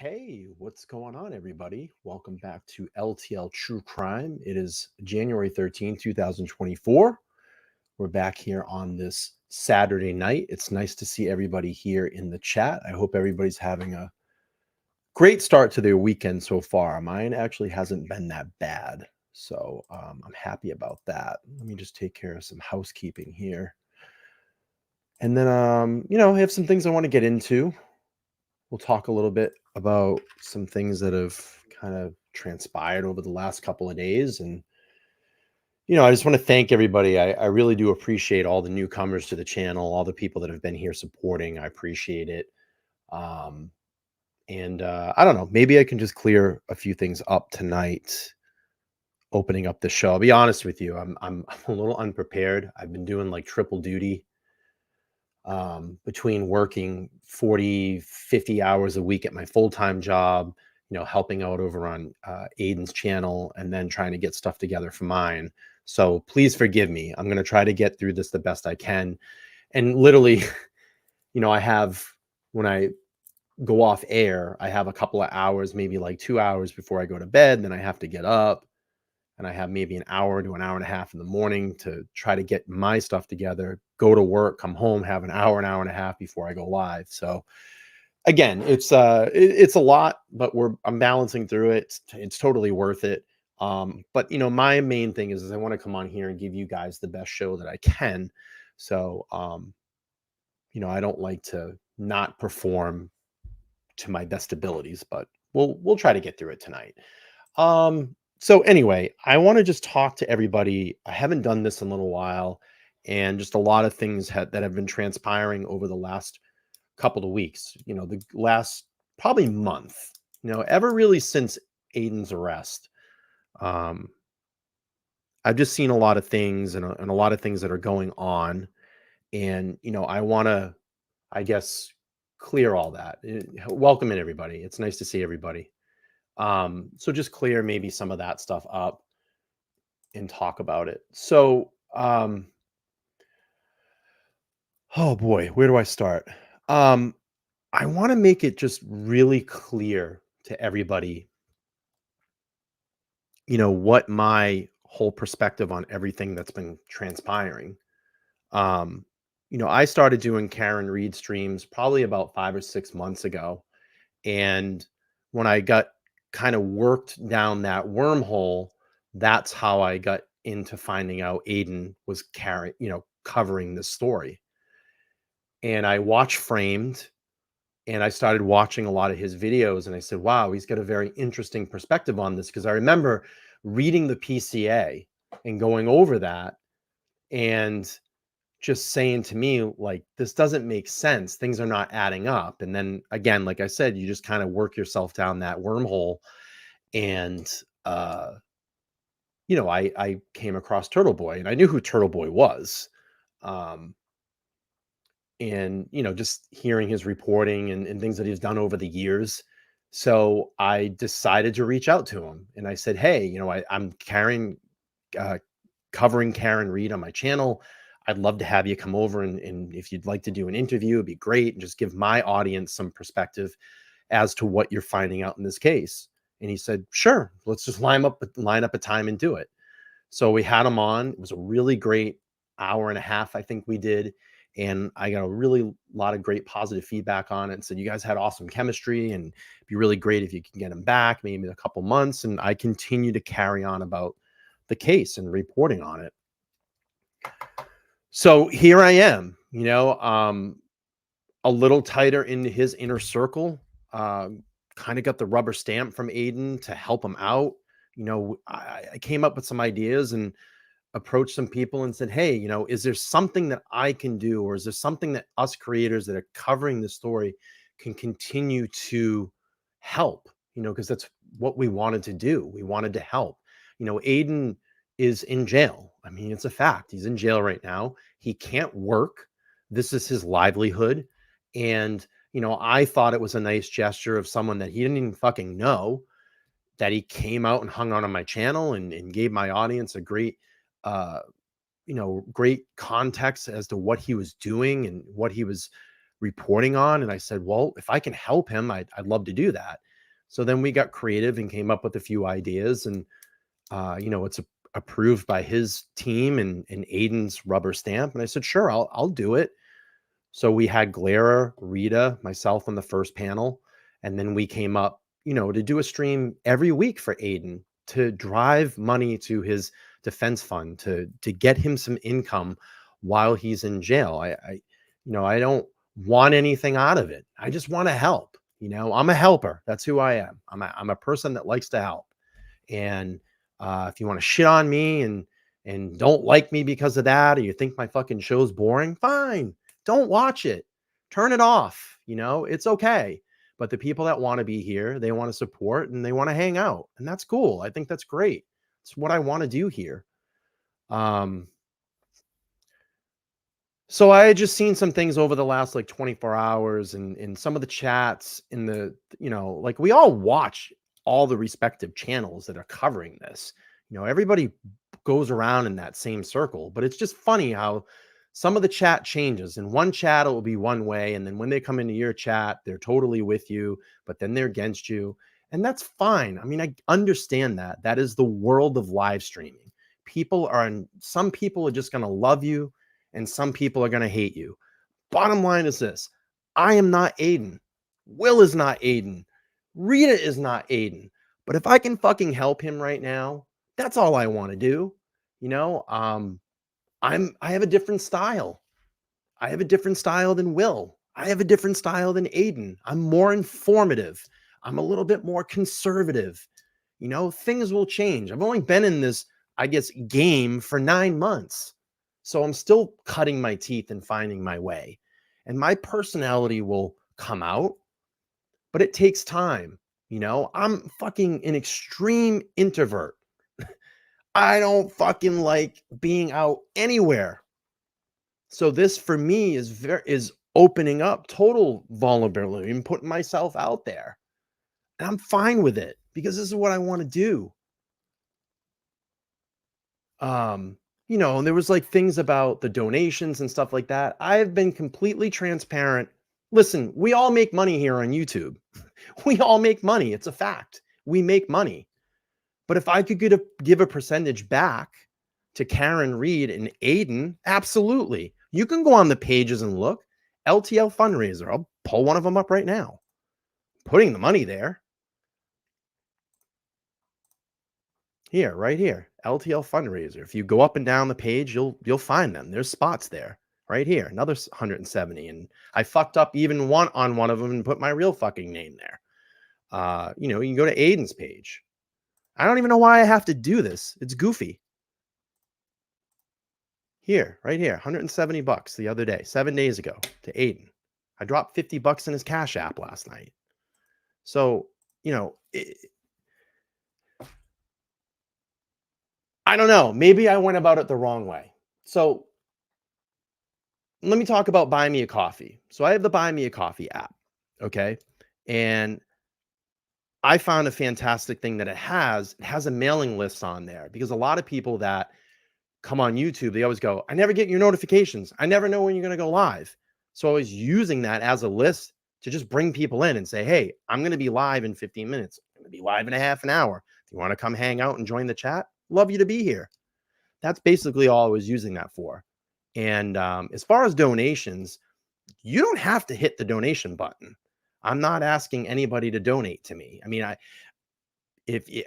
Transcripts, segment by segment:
Hey, what's going on, everybody? Welcome back to LTL True Crime. It is January 13th, 2024. We're back here on this Saturday night. It's nice to see everybody here in the chat. I hope everybody's having a great start to their weekend so far. Mine actually hasn't been that bad, so I'm happy about that. Let me just take care of some housekeeping here. And then, I have some things I want to get into. We'll talk a little bit about some things that have kind of transpired over the last couple of days. And, I just want to thank everybody. I really do appreciate all the newcomers to the channel, all the people that have been here supporting. I appreciate it. Um, and I don't know, maybe I can just clear a few things up tonight, opening up the show. I'll be honest with you. I'm a little unprepared. I've been doing like triple duty between working 40, 50 hours a week at my full-time job, helping out over on Aiden's channel, and then trying to get stuff together for mine. So please forgive me. I'm going to try to get through this the best I can. And literally, I have, when I go off air, I have a couple of hours, maybe like 2 hours before I go to bed. Then I have to get up, and I have maybe an hour to an hour and a half in the morning to try to get my stuff together, go to work, come home, have an hour and a half before I go live. So again, it's a lot, but I'm balancing through it. It's totally worth it. But my main thing is I want to come on here and give you guys the best show that I can. So I don't like to not perform to my best abilities, but we'll try to get through it tonight. So anyway, I want to just talk to everybody. I haven't done this in a little while, and just a lot of things that have been transpiring over the last couple of weeks, the last probably month, ever really since Aiden's arrest. I've just seen a lot of things and a lot of things that are going on. And, I want to, I guess, clear all that. Welcome in, everybody. It's nice to see everybody. So just clear maybe some of that stuff up and talk about it. So, oh boy, where do I start? I want to make it just really clear to everybody, what my whole perspective on everything that's been transpiring. I started doing Karen Reed streams probably about 5 or 6 months ago. And when I got kind of worked down that wormhole, that's how I got into finding out Aiden was covering this story. And I watched Framed, and I started watching a lot of his videos, and I said, wow, he's got a very interesting perspective on this. Because I remember reading the PCA and going over that and just saying to me, like, this doesn't make sense. Things are not adding up. And then again, like I said, you just kind of work yourself down that wormhole. And, I came across Turtle Boy, and I knew who Turtle Boy was. And, just hearing his reporting and things that he's done over the years. So I decided to reach out to him, and I said, hey, I'm covering Karen Reed on my channel. I'd love to have you come over, and if you'd like to do an interview, it'd be great. And just give my audience some perspective as to what you're finding out in this case. And he said, sure, let's just line up a time and do it. So we had him on. It was a really great hour and a half, I think we did. And I got a lot of great positive feedback on it, and said, you guys had awesome chemistry, and it'd be really great if you can get him back maybe in a couple months. And I continue to carry on about the case and reporting on it. So here I am, a little tighter into his inner circle, kind of got the rubber stamp from Aiden to help him out. I came up with some ideas and approached some people and said, hey, is there something that I can do? Or is there something that us creators that are covering the story can continue to help? Because that's what we wanted to do. We wanted to help. Aiden is in jail. I mean, it's a fact. He's in jail right now. He can't work. This is his livelihood. And, I thought it was a nice gesture of someone that he didn't even fucking know, that he came out and hung out on my channel and gave my audience a great, great context as to what he was doing and what he was reporting on. And I said, well, if I can help him, I'd love to do that. So then we got creative and came up with a few ideas, and it's approved by his team and Aiden's rubber stamp. And I said, sure, I'll do it. So we had Glera, Rita, myself on the first panel, and then we came up, to do a stream every week for Aiden to drive money to his defense fund to get him some income while he's in jail. I don't want anything out of it. I just want to help. I'm a helper. That's who I am. I'm a person that likes to help. And if you want to shit on me and don't like me because of that, or you think my fucking show's boring, fine. Don't watch it. Turn it off. It's okay. But the people that want to be here, they want to support and they want to hang out. And that's cool. I think that's great. It's what I want to do here. So I had just seen some things over the last like 24 hours and in some of the chats in the, like we all watch all the respective channels that are covering this. Everybody goes around in that same circle, but it's just funny how some of the chat changes. In one chat, it will be one way. And then when they come into your chat, they're totally with you, but then they're against you. And that's fine. I mean, I understand that. That is the world of live streaming. Some people are just going to love you and some people are going to hate you. Bottom line is this. I am not Aiden. Will is not Aiden. Rita is not Aiden. But if I can fucking help him right now, that's all I want to do. I have a different style. I have a different style than Will. I have a different style than Aiden. I'm more informative. I'm a little bit more conservative. Things will change. I've only been in this, I guess, game for 9 months. So I'm still cutting my teeth and finding my way. And my personality will come out, but it takes time. I'm fucking an extreme introvert. I don't fucking like being out anywhere. So this for me is opening up total vulnerability and putting myself out there. And I'm fine with it because this is what I want to do. And there was like things about the donations and stuff like that. I've been completely transparent. Listen, we all make money here on YouTube. We all make money. It's a fact. We make money. But if I could give a percentage back to Karen Reed and Aiden, absolutely. You can go on the pages and look. LTL fundraiser. I'll pull one of them up right now. Putting the money there. Here, right here. LTL fundraiser. If you go up and down the page, you'll find them. There's spots there. Right here. Another 170. And I fucked up even one of them and put my real fucking name there. You can go to Aiden's page. I don't even know why I have to do this. It's goofy. Here, right here, $170 the other day, 7 days ago to Aiden. I dropped $50 in his Cash App last night. So, I don't know. Maybe I went about it the wrong way. So let me talk about Buy Me a Coffee. So I have the Buy Me a Coffee app. Okay. And I found a fantastic thing that it has a mailing list on there because a lot of people that come on YouTube, they always go, I never get your notifications. I never know when you're going to go live. So I was using that as a list to just bring people in and say, hey, I'm going to be live in 15 minutes. I'm going to be live in a half an hour. If you want to come hang out and join the chat, love you to be here. That's basically all I was using that for. And as far as donations, you don't have to hit the donation button. I'm not asking anybody to donate to me. I mean,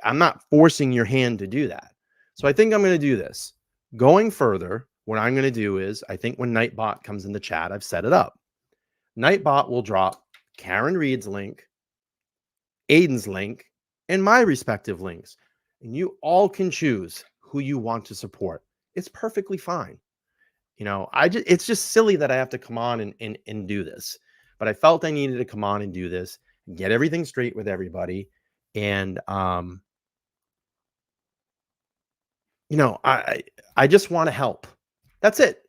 I'm not forcing your hand to do that. So I think I'm going to do this. Going further, what I'm going to do is, I think when Nightbot comes in the chat, I've set it up. Nightbot will drop Karen Reed's link, Aiden's link, and my respective links. And you all can choose who you want to support. It's perfectly fine. It's just silly that I have to come on and do this. But I felt I needed to come on and do this, get everything straight with everybody. And, I just want to help. That's it.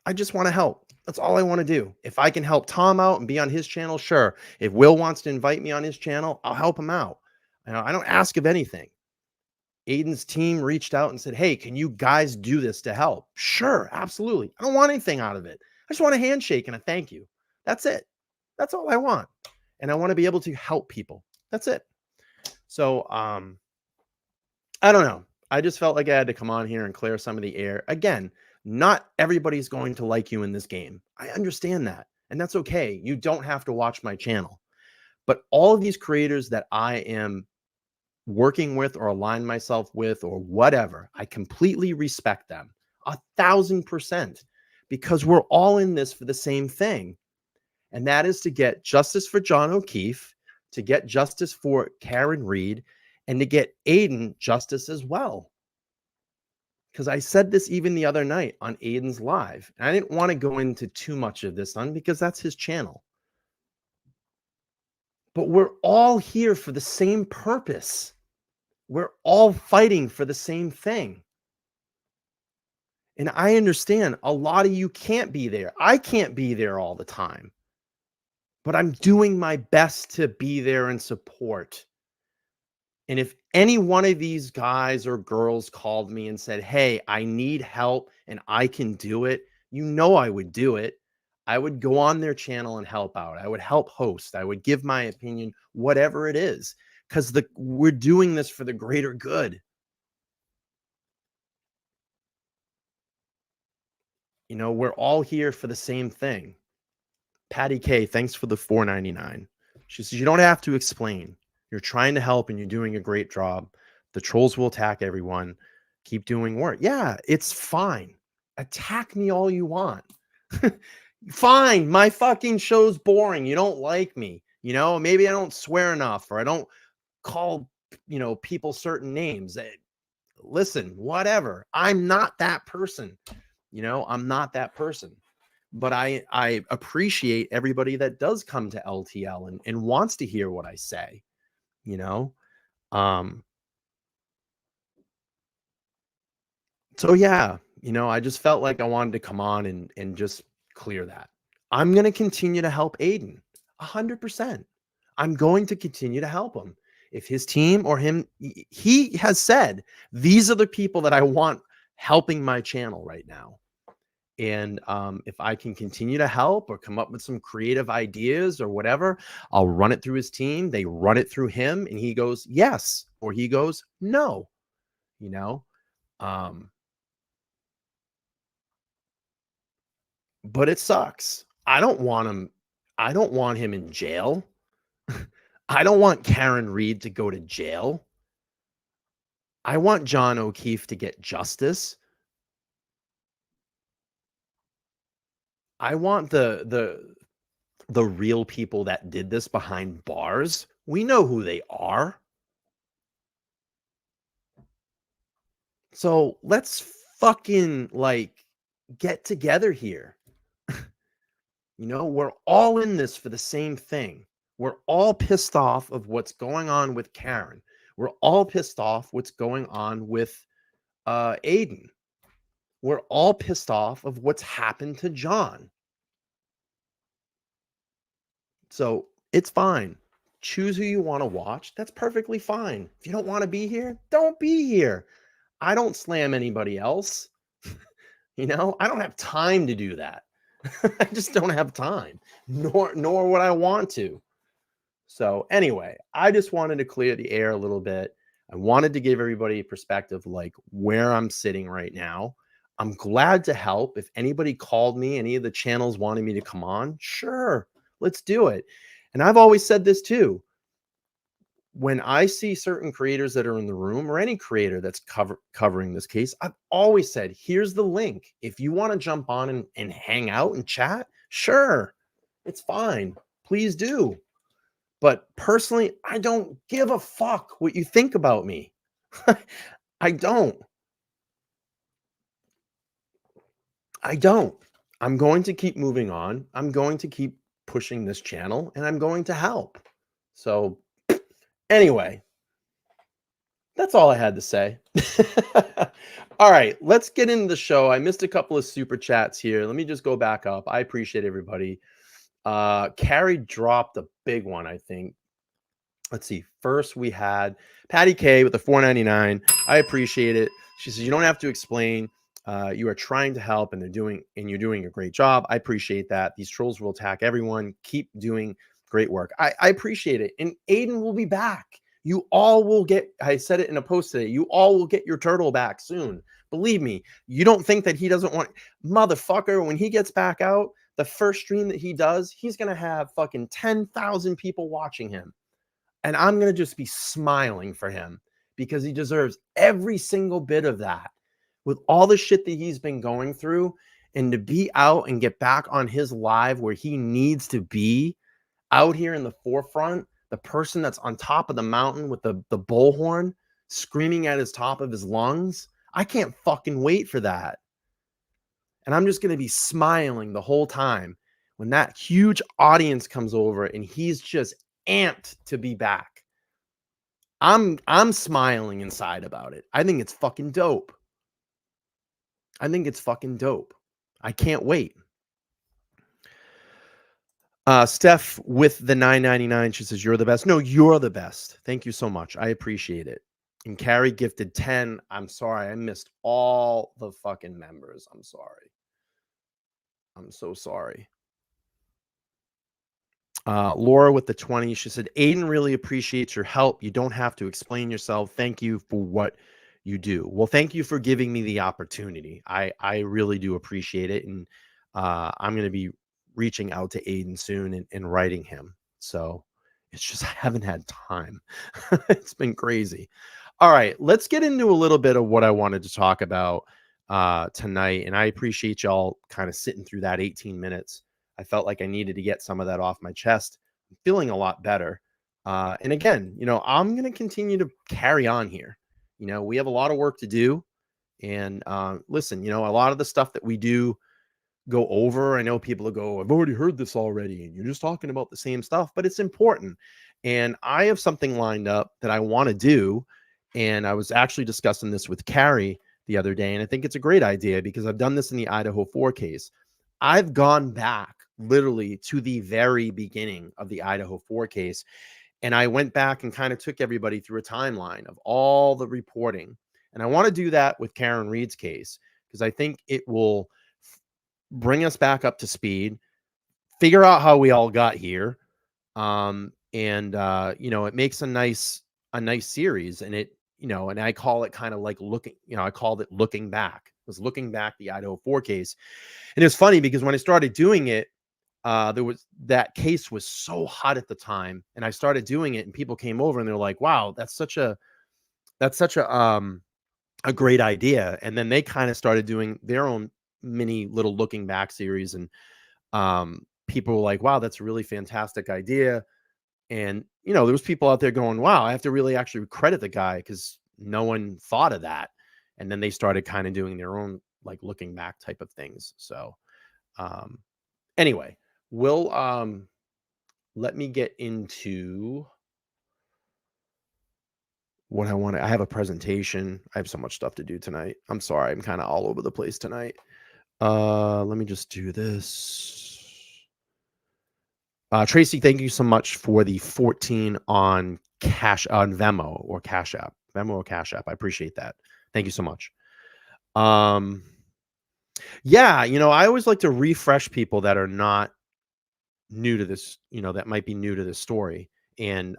I just want to help. That's all I want to do. If I can help Tom out and be on his channel, sure. If Will wants to invite me on his channel, I'll help him out. I don't ask of anything. Aiden's team reached out and said, hey, can you guys do this to help? Sure, absolutely. I don't want anything out of it. I just want a handshake and a thank you. That's it. That's all I want. And I want to be able to help people. That's it. So, I don't know. I just felt like I had to come on here and clear some of the air. Again, not everybody's going to like you in this game. I understand that. And that's okay. You don't have to watch my channel. But all of these creators that I am working with or align myself with or whatever, I completely respect them 1,000% because we're all in this for the same thing. And that is to get justice for John O'Keefe, to get justice for Karen Reed, and to get Aiden justice as well. Because I said this even the other night on Aiden's live. And I didn't want to go into too much of this on because that's his channel. But we're all here for the same purpose. We're all fighting for the same thing. And I understand a lot of you can't be there. I can't be there all the time. But I'm doing my best to be there and support. And if any one of these guys or girls called me and said, "Hey, I need help and I can do it," you know I would do it. I would go on their channel and help out. I would help host. I would give my opinion, whatever it is, because we're doing this for the greater good. You know, we're all here for the same thing. Patty K, thanks for the $4.99. She says, you don't have to explain. You're trying to help and you're doing a great job. The trolls will attack everyone. Keep doing work. Yeah, it's fine. Attack me all you want. Fine. My fucking show's boring. You don't like me. You know, maybe I don't swear enough or I don't call, people certain names. Listen, whatever. I'm not that person. I'm not that person. But I appreciate everybody that does come to LTL and wants to hear what I say, So yeah, I just felt like I wanted to come on and just clear that. I'm going to continue to help Aiden 100%. I'm going to continue to help him. If his team or him, he has said, these are the people that I want helping my channel right now. And if I can continue to help or come up with some creative ideas or whatever, I'll run it through his team. They run it through him and he goes, yes, or he goes, no, but it sucks. I don't want him. I don't want him in jail. I don't want Karen Reed to go to jail. I want John O'Keefe to get justice. I want the real people that did this behind bars. We know who they are. So let's fucking get together here. We're all in this for the same thing. We're all pissed off of what's going on with Karen. We're all pissed off what's going on with Aiden. We're all pissed off of what's happened to John. So it's fine. Choose who you want to watch. That's perfectly fine. If you don't want to be here, don't be here. I don't slam anybody else. I don't have time to do that. I just don't have time, nor would I want to. So anyway, I just wanted to clear the air a little bit. I wanted to give everybody a perspective like where I'm sitting right now. I'm glad to help. If anybody called me, any of the channels wanted me to come on, sure, let's do it. And I've always said this too. When I see certain creators that are in the room or any creator that's covering this case, I've always said, here's the link. If you want to jump on and hang out and chat, sure, it's fine. Please do. But personally, I don't give a fuck what you think about me. I don't. I'm going to keep moving on. I'm going to keep pushing this channel and I'm going to help. So anyway, that's all I had to say. All right, let's get into the show. I missed a couple of super chats here. Let me just go back up. I appreciate everybody. Carrie dropped a big one, I think. Let's see. First, we had Patty K with the $4.99. I appreciate it. She says, you don't have to explain. You are trying to help and you're doing a great job. I appreciate that. These trolls will attack everyone. Keep doing great work. I appreciate it. And Aiden will be back. You all will get, I said it in a post today, you all will get your turtle back soon. Believe me, you don't think that he doesn't want, motherfucker, when he gets back out, the first stream that he does, he's going to have fucking 10,000 people watching him. And I'm going to just be smiling for him because he deserves every single bit of that with all the shit that he's been going through. And to be out and get back on his live where he needs to be, out here in the forefront, the person that's on top of the mountain with the bullhorn screaming at his top of his lungs. I can't fucking wait for that. And I'm just going to be smiling the whole time when that huge audience comes over and he's just amped to be back. I'm smiling inside about it. I think it's fucking dope. I think it's fucking dope. I can't wait. Steph with the $9.99, she says, you're the best. No, you're the best. Thank you so much. I appreciate it. And Carrie gifted 10. I'm sorry. I missed all the fucking members. I'm sorry. I'm so sorry. Laura with the 20, she said, Aiden really appreciates your help. You don't have to explain yourself. Thank you for what you do. Well, thank you for giving me the opportunity. I really do appreciate it. And I'm going to be reaching out to Aiden soon and writing him. So it's just, I haven't had time. It's been crazy. All right, let's get into a little bit of what I wanted to talk about tonight. And I appreciate y'all kind of sitting through that 18 minutes. I felt like I needed to get some of that off my chest. I'm feeling a lot better. And again, you know, I'm going to continue to carry on here. You know, we have a lot of work to do. And listen, you know, a lot of the stuff that we do go over. I know people will go, I've already heard this already, and you're just talking about the same stuff, but it's important. And I have something lined up that I want to do. And I was actually discussing this with Carrie the other day. And I think it's a great idea because I've done this in the Idaho 4 case. I've gone back literally to the very beginning of the Idaho 4 case. And I went back and kind of took everybody through a timeline of all the reporting. And I want to do that with Karen Reed's case because I think it will bring us back up to speed, figure out how we all got here. And you know, it makes a nice series. And it, you know, and I call it kind of like looking, you know, I called it looking back. It was looking back the Idaho 4 case. And it's funny because when I started doing it, there was that case was so hot at the time, and I started doing it, and people came over and they're like, "Wow, that's such a great idea." And then they kind of started doing their own mini little looking back series, and people were like, "Wow, that's a really fantastic idea." And you know, there was people out there going, "Wow, I have to really actually credit the guy because no one thought of that." And then they started kind of doing their own like looking back type of things. So anyway, we'll let me get into what I want. I have a presentation. I have so much stuff to do tonight. I'm sorry. I'm kind of all over the place tonight. Let me just do this. Tracy, thank you so much for the 14 on Venmo or Cash App. Venmo or Cash App. I appreciate that. Thank you so much. Yeah, you know, I always like to refresh people that are not new to this, you know, that might be new to this story. And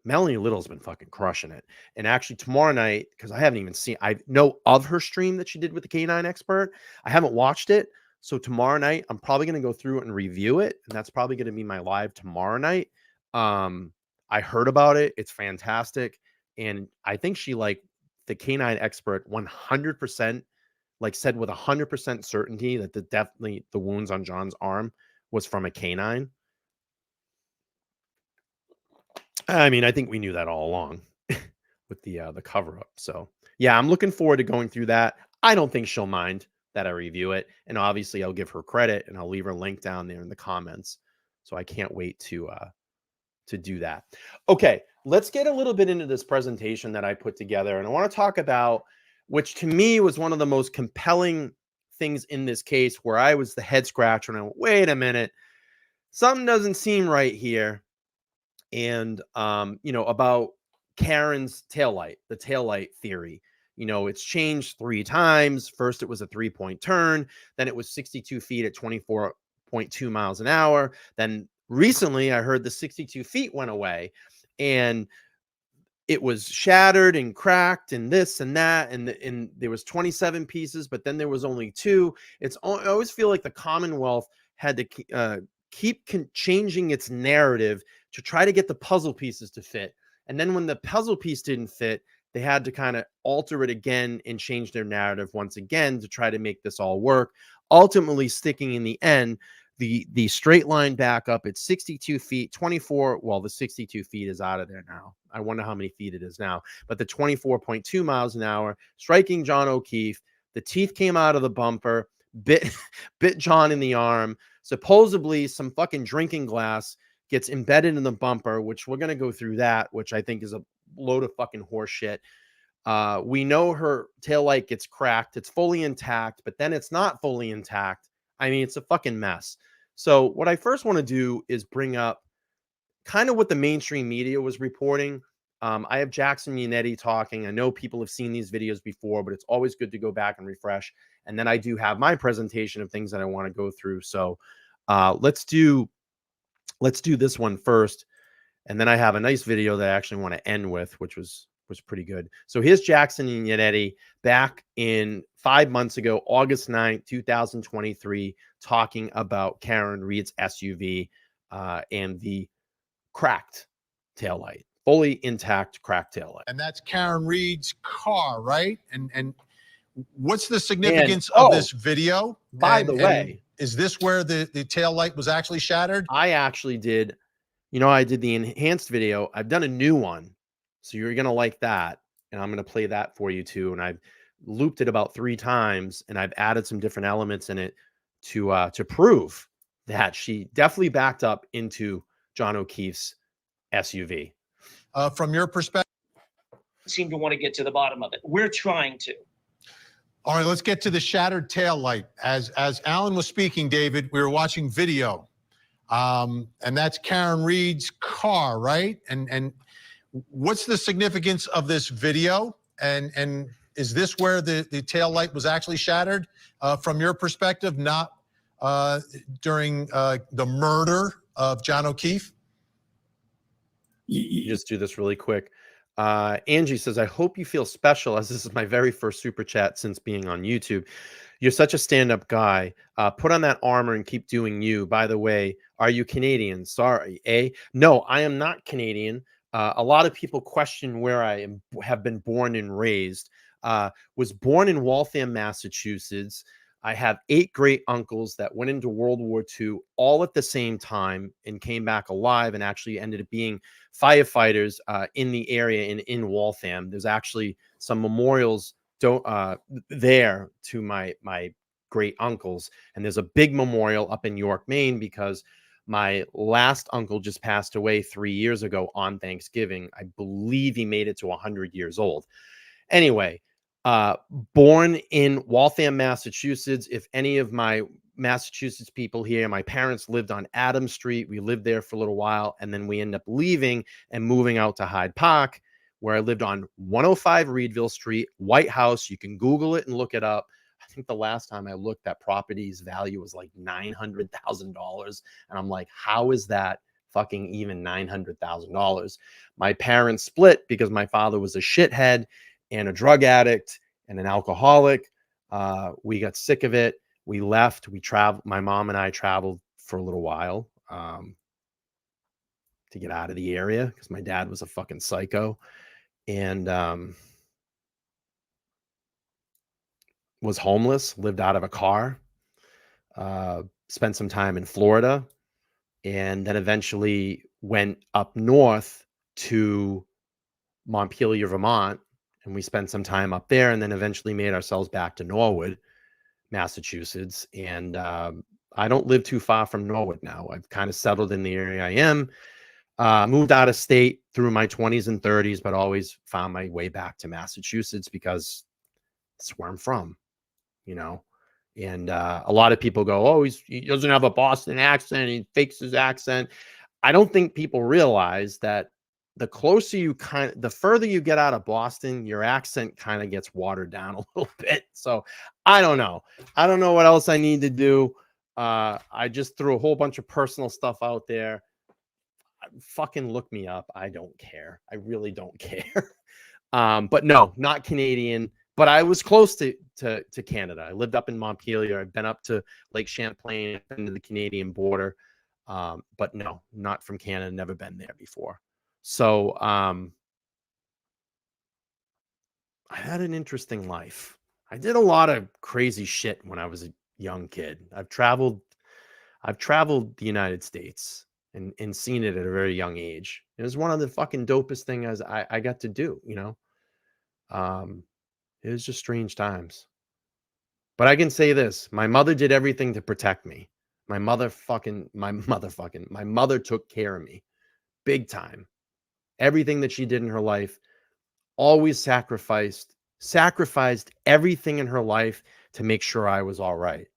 Melanie Little's been fucking crushing it. And actually tomorrow night, because I haven't even seen, I know of her stream that she did with the Canine Expert. I haven't watched it. So tomorrow night, I'm probably going to go through it and review it. And that's probably going to be my live tomorrow night. I heard about it. It's fantastic. And I think she, like, the Canine Expert 100%, like, said with 100% certainty that definitely the wounds on John's arm was from a canine. I mean, I think we knew that all along with the cover up. So yeah, I'm looking forward to going through that. I don't think she'll mind that I review it. And obviously I'll give her credit and I'll leave her link down there in the comments. So I can't wait to do that. Okay, let's get a little bit into this presentation that I put together. And I want to talk about, which to me was one of the most compelling things in this case, where I was the head scratcher and I went, wait a minute, something doesn't seem right here. And, you know, about Karen's taillight, the taillight theory. You know, it's changed 3 times. First, it was a 3-point turn. Then it was 62 feet at 24.2 miles an hour. Then recently, I heard the 62 feet went away. And it was shattered and cracked and this and that, and there was 27 pieces, but then there was only 2. I always feel like the Commonwealth had to keep changing its narrative to try to get the puzzle pieces to fit. And then when the puzzle piece didn't fit, they had to kind of alter it again and change their narrative once again to try to make this all work, ultimately sticking in the end the straight line back up at 62 feet, 24. Well, the 62 feet is out of there now. I wonder how many feet it is now, but the 24.2 miles an hour, striking John O'Keefe. The teeth came out of the bumper, bit John in the arm. Supposedly some fucking drinking glass gets embedded in the bumper, which we're going to go through that, which I think is a load of fucking horse shit. We know her taillight gets cracked. It's fully intact, but then it's not fully intact. I mean, it's a fucking mess. So what I first want to do is bring up kind of what the mainstream media was reporting. I have Jackson Yannetti talking. I know people have seen these videos before, but it's always good to go back and refresh. And then I do have my presentation of things that I want to go through. So let's do this one first. And then I have a nice video that I actually want to end with, which was pretty good. So here's Jackson Yannetti back in 5 months ago, August 9th, 2023, talking about Karen Reed's SUV and the cracked taillight, fully intact cracked taillight. And that's Karen Reed's car, right? And what's the significance of this video? By the way, is this where the taillight was actually shattered? I actually did, I did the enhanced video. I've done a new one. So you're going to like that. And I'm going to play that for you too. And I've looped it about 3 times and I've added some different elements in it to prove that she definitely backed up into John O'Keefe's SUV. From your perspective, seem to want to get to the bottom of it. We're trying to. All right, let's get to the shattered taillight. As Alan was speaking, David, we were watching video. And that's Karen Reed's car, right? And what's the significance of this video? And is this where the taillight was actually shattered? From your perspective, not during the murder of John O'Keefe? You just do this really quick. Angie says, I hope you feel special as this is my very first super chat since being on YouTube. You're such a stand-up guy. Put on that armor and keep doing you. By the way, are you Canadian? Sorry, eh? No, I am not Canadian. A lot of people question where I have been born and raised. Was born in Waltham, Massachusetts. I have 8 great uncles that went into World War II all at the same time and came back alive and actually ended up being firefighters in the area in Waltham. There's actually some memorials there to my great uncles. And there's a big memorial up in York, Maine, because my last uncle just passed away 3 years ago on Thanksgiving. I believe he made it to 100 years old. Anyway, born in Waltham, Massachusetts. If any of my Massachusetts people here, my parents lived on Adams Street. We lived there for a little while, and then we end up leaving and moving out to Hyde Park, where I lived on 105 Reedville Street, White House. You can Google it and look it up. I think the last time I looked, that property's value was like $900,000. And I'm like, how is that fucking even $900,000? My parents split because my father was a shithead and a drug addict and an alcoholic. We got sick of it. We left. We traveled. My mom and I traveled for a little while to get out of the area because my dad was a fucking psycho. And was homeless, lived out of a car, spent some time in Florida, and then eventually went up north to Montpelier, Vermont, and we spent some time up there, and then eventually made ourselves back to Norwood, Massachusetts. And I don't live too far from Norwood now. I've kind of settled in the area I am. Moved out of state through my 20s and 30s, but always found my way back to Massachusetts because it's where I'm from. And a lot of people go, oh, he doesn't have a Boston accent. He fakes his accent. I don't think people realize that the further you get out of Boston, your accent kind of gets watered down a little bit. So I don't know. I don't know what else I need to do. I just threw a whole bunch of personal stuff out there. fucking look me up. I don't care. I really don't care. But no, not Canadian. But I was close to Canada. I lived up in Montpelier. I've been up to Lake Champlain, I've been to the Canadian border. But no, not from Canada. Never been there before. So I had an interesting life. I did a lot of crazy shit when I was a young kid. I've traveled the United States and seen it at a very young age. It was one of the fucking dopest things I got to do, you know. It was just strange times. But I can say this, my mother did everything to protect me. My mother took care of me big time. Everything that she did in her life, always sacrificed everything in her life to make sure I was all right.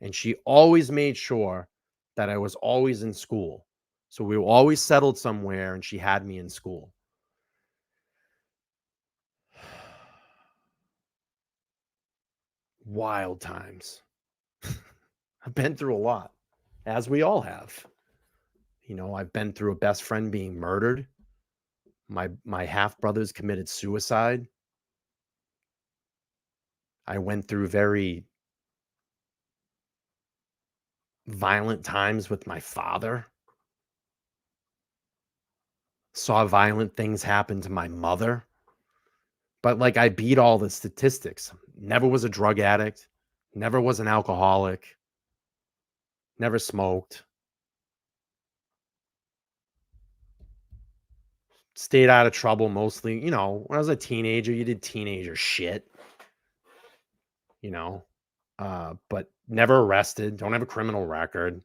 And she always made sure that I was always in school. So we were always settled somewhere and she had me in school. Wild times. I've been through a lot, as we all have. You know, I've been through a best friend being murdered. My half brothers committed suicide. I went through very violent times with my father. Saw violent things happen to my mother. But like I beat all the statistics. Never was a drug addict. Never was an alcoholic. Never smoked. Stayed out of trouble mostly. You know, when I was a teenager, you did teenager shit. You know, but never arrested. Don't have a criminal record.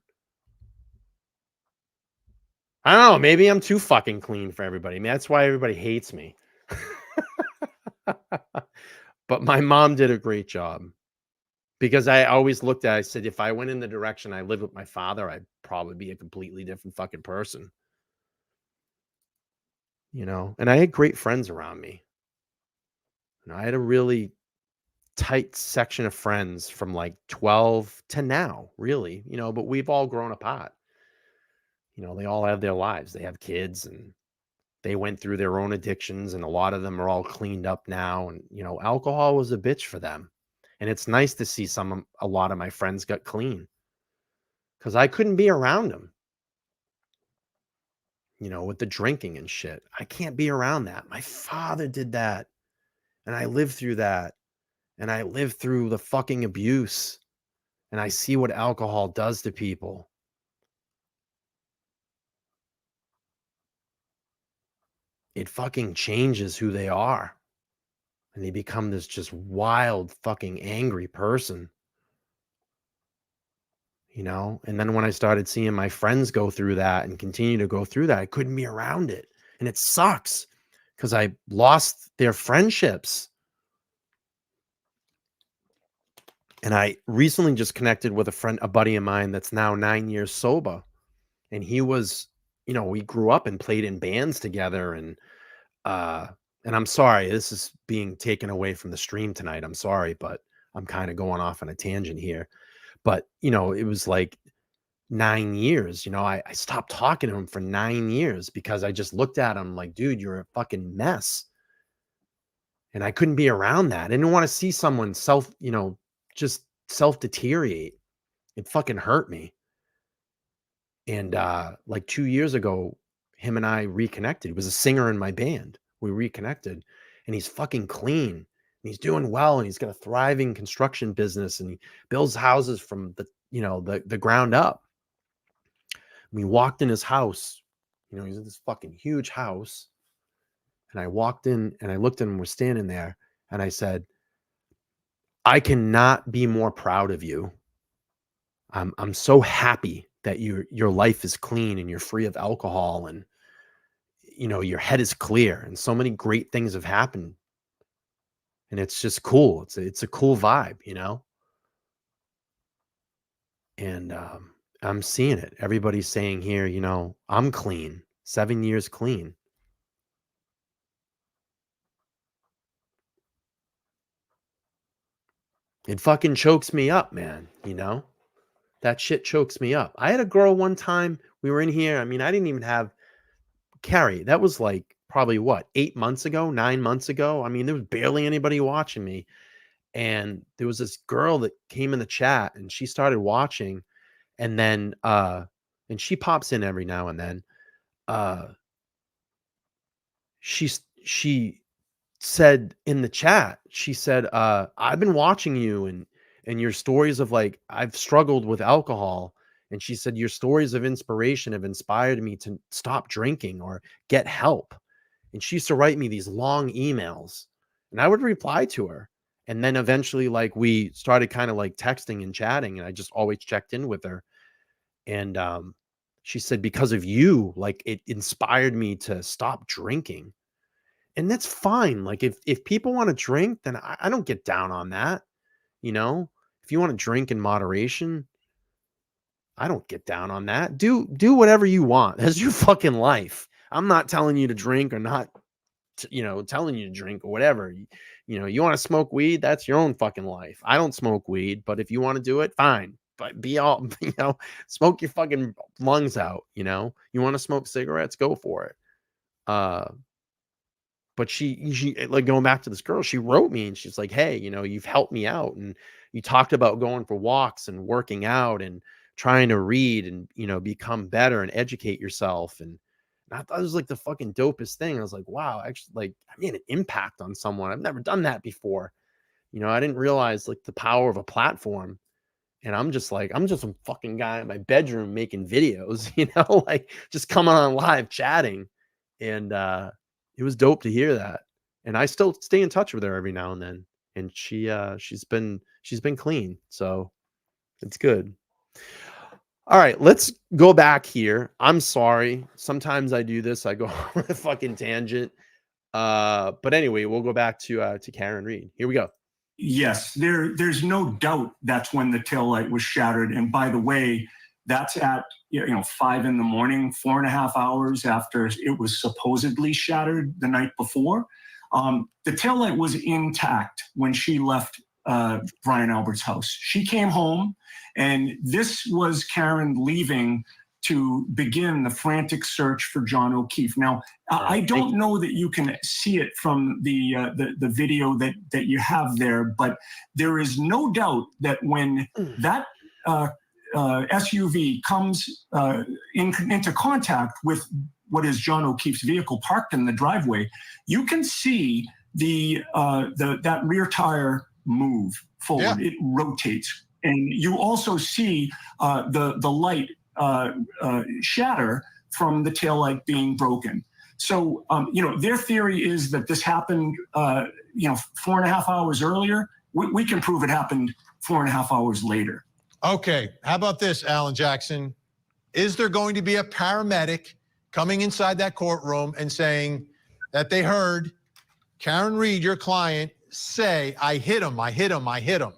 I don't know. Maybe I'm too fucking clean for everybody. I mean, that's why everybody hates me. But my mom did a great job. Because I always looked at it, I said, if I went in the direction I lived with my father, I'd probably be a completely different fucking person. You know, and I had great friends around me. And I had a really tight section of friends from like 12 to now, really, you know, but we've all grown apart. You know, they all have their lives. They have kids and they went through their own addictions, and a lot of them are all cleaned up now. And, you know, alcohol was a bitch for them. And it's nice to see a lot of my friends got clean because I couldn't be around them, you know, with the drinking and shit. I can't be around that. My father did that. And I lived through that. And I lived through the fucking abuse. And I see what alcohol does to people. It fucking changes who they are. And they become this just wild, fucking angry person. You know? And then when I started seeing my friends go through that and continue to go through that, I couldn't be around it. And it sucks because I lost their friendships. And I recently just connected with a buddy of mine that's now 9 years sober. And he was, you know, we grew up and played in bands together. And I'm sorry, this is being taken away from the stream tonight. I'm sorry, but I'm kind of going off on a tangent here. But, you know, it was like 9 years, you know, I stopped talking to him for 9 years because I just looked at him like, dude, you're a fucking mess. And I couldn't be around that. I didn't want to see someone just self deteriorate. It fucking hurt me. And like 2 years ago, him and I reconnected. He was a singer in my band. We reconnected and he's fucking clean and he's doing well. And he's got a thriving construction business and he builds houses from the ground up. We walked in his house, you know, he's in this fucking huge house. And I walked in and I looked at him, we're standing there. And I said, I cannot be more proud of you. I'm so happy that your life is clean and you're free of alcohol and, you know, your head is clear and so many great things have happened. And it's just cool. It's a cool vibe, you know? And I'm seeing it. Everybody's saying here, you know, I'm clean, 7 years clean. It fucking chokes me up, man, you know? That shit chokes me up. I had a girl one time, we were in here. I mean, I didn't even have Carrie, that was like probably what, 8 months ago, 9 months ago. I mean, there was barely anybody watching me. And there was this girl that came in the chat and she started watching, and then and she pops in every now and then. Uh she said in the chat, she said, I've been watching you and your stories of like, I've struggled with alcohol. And she said, your stories of inspiration have inspired me to stop drinking or get help. And she used to write me these long emails and I would reply to her. And then eventually, like, we started kind of like texting and chatting, and I just always checked in with her. And she said, because of you, like, it inspired me to stop drinking. And that's fine. Like, if people want to drink, then I don't get down on that. You know, if you want to drink in moderation, I don't get down on that. Do whatever you want. That's your fucking life. I'm not telling you to drink or not, telling you to drink or whatever. You want to smoke weed, that's your own fucking life. I don't smoke weed, but if you want to do it, fine. But be all, smoke your fucking lungs out. You want to smoke cigarettes, go for it. But she like, going back to this girl, she wrote me and she's like, hey, you've helped me out. And you talked about going for walks and working out and trying to read and, become better and educate yourself. And I thought it was like the fucking dopest thing. I was like, wow, actually, like, I made an impact on someone. I've never done that before. I didn't realize like the power of a platform. And I'm just some fucking guy in my bedroom making videos, like just coming on live chatting. And it was dope to hear that. And I still stay in touch with her every now and then. And she's been clean. So it's good. All right, let's go back here. I'm sorry. Sometimes I do this. I go on a fucking tangent. But anyway, we'll go back to Karen Reed. Here we go. Yes, there's no doubt that's when the taillight was shattered. And by the way, that's at 5 in the morning, 4.5 hours after it was supposedly shattered the night before. The taillight was intact when she left Brian Albert's house. She came home, and this was Karen leaving to begin the frantic search for John O'Keefe. Now, I don't know that you can see it from the video that you have there, but there is no doubt that when that SUV comes into contact with what is John O'Keefe's vehicle parked in the driveway, you can see that rear tire move forward. Yeah. It rotates, and you also see the light shatter from the taillight being broken. So, their theory is that this happened, 4.5 hours earlier. We can prove it happened 4.5 hours later. Okay. How about this, Alan Jackson? Is there going to be a paramedic coming inside that courtroom and saying that they heard Karen Reed, your client, say, I hit him, I hit him, I hit him?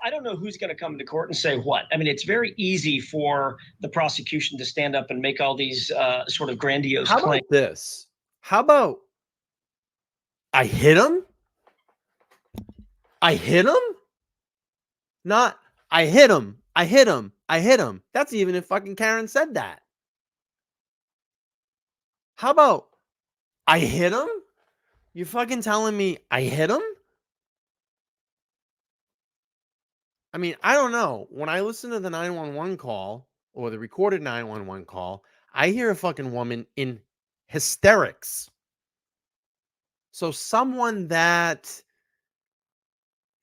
I don't know who's going to come to court and say what. I mean, it's very easy for the prosecution to stand up and make all these sort of grandiose claims. How about this? How about I hit him? I hit him? Not I hit him. I hit him. I hit him. That's even if fucking Karen said that. How about I hit him? You fucking telling me I hit him? I mean, I don't know. When I listen to the 911 call or the recorded 911 call, I hear a fucking woman in hysterics. So someone that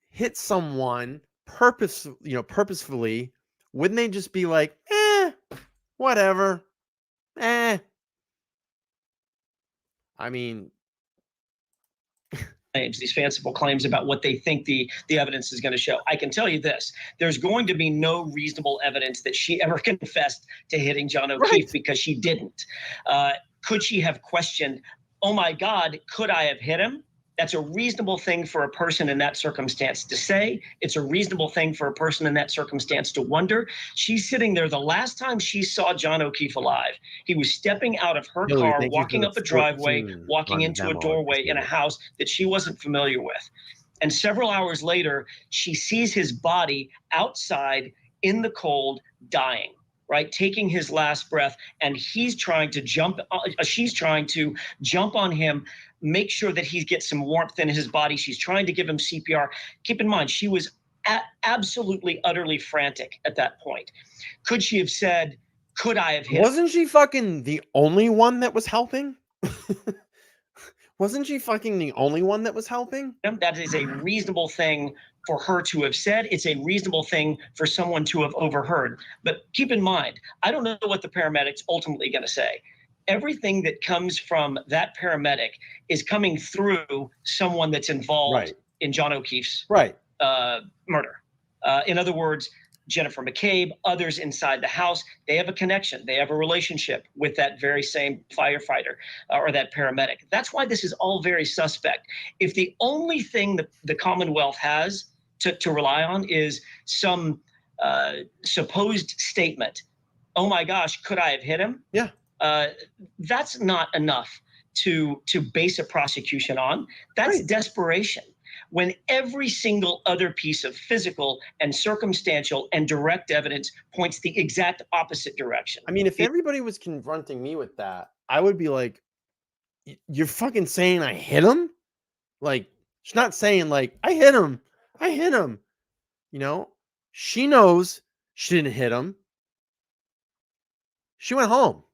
hit someone purposefully, wouldn't they just be like, whatever, I mean, these fanciful claims about what they think the evidence is going to show. I can tell you this, there's going to be no reasonable evidence that she ever confessed to hitting John O'Keefe, because she didn't. Could she have questioned, oh my God, could I have hit him? That's a reasonable thing for a person in that circumstance to say. It's a reasonable thing for a person in that circumstance to wonder. She's sitting there. The last time she saw John O'Keefe alive, he was stepping out of her car, walking up a driveway, walking into a doorway in a house that she wasn't familiar with. And several hours later, she sees his body outside in the cold, dying. right, taking his last breath, and she's trying to jump on him, make sure that he gets some warmth in his body. She's trying to give him CPR. Keep in mind, she was absolutely, utterly frantic at that point. Could she have said, could I have hit him? Wasn't she fucking the only one that was helping? Wasn't she fucking the only one that was helping? That is a reasonable thing for her to have said. It's a reasonable thing for someone to have overheard. But keep in mind, I don't know what the paramedic's ultimately going to say. Everything that comes from that paramedic is coming through someone that's involved in John O'Keefe's murder. In other words, Jennifer McCabe, others inside the house, they have a connection. They have a relationship with that very same firefighter or that paramedic. That's why this is all very suspect. If the only thing that the Commonwealth has to rely on is some supposed statement, oh my gosh, could I have hit him? Yeah. That's not enough to base a prosecution on. That's desperation. When every single other piece of physical and circumstantial and direct evidence points the exact opposite direction. I mean, if everybody was confronting me with that, I would be like, you're fucking saying I hit him? Like, she's not saying like, I hit him. You know, she knows she didn't hit him. She went home.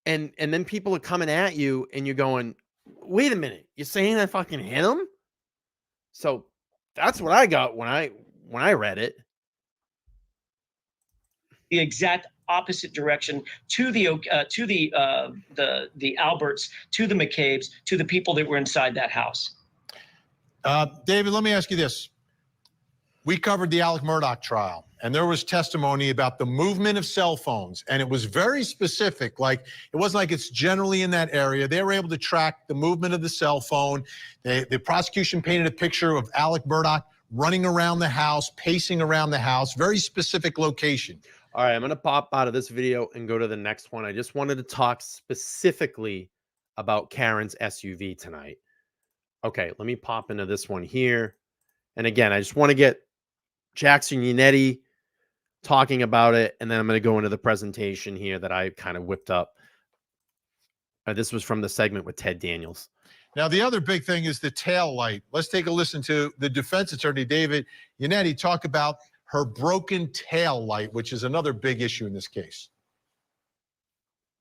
And then people are coming at you and you're going, wait a minute, you're saying I fucking hit him? So that's what I got when I read it. The exact opposite direction to the Alberts, to the McCabe's, to the people that were inside that house. David, let me ask you this. We covered the Alec Murdaugh trial, and there was testimony about the movement of cell phones, and it was very specific. Like, it wasn't like it's generally in that area. They were able to track the movement of the cell phone. The prosecution painted a picture of Alec Murdaugh running around the house, pacing around the house, very specific location. All right, I'm going to pop out of this video and go to the next one. I just wanted to talk specifically about Karen's SUV tonight. Okay, let me pop into this one here. And again, I just want to get Jackson Yannetti talking about it, and then I'm going to go into the presentation here that I kind of whipped up. This was from the segment with Ted Daniels. Now, the other big thing is the tail light. Let's take a listen to the defense attorney, David Yannetti, talk about her broken tail light, which is another big issue in this case.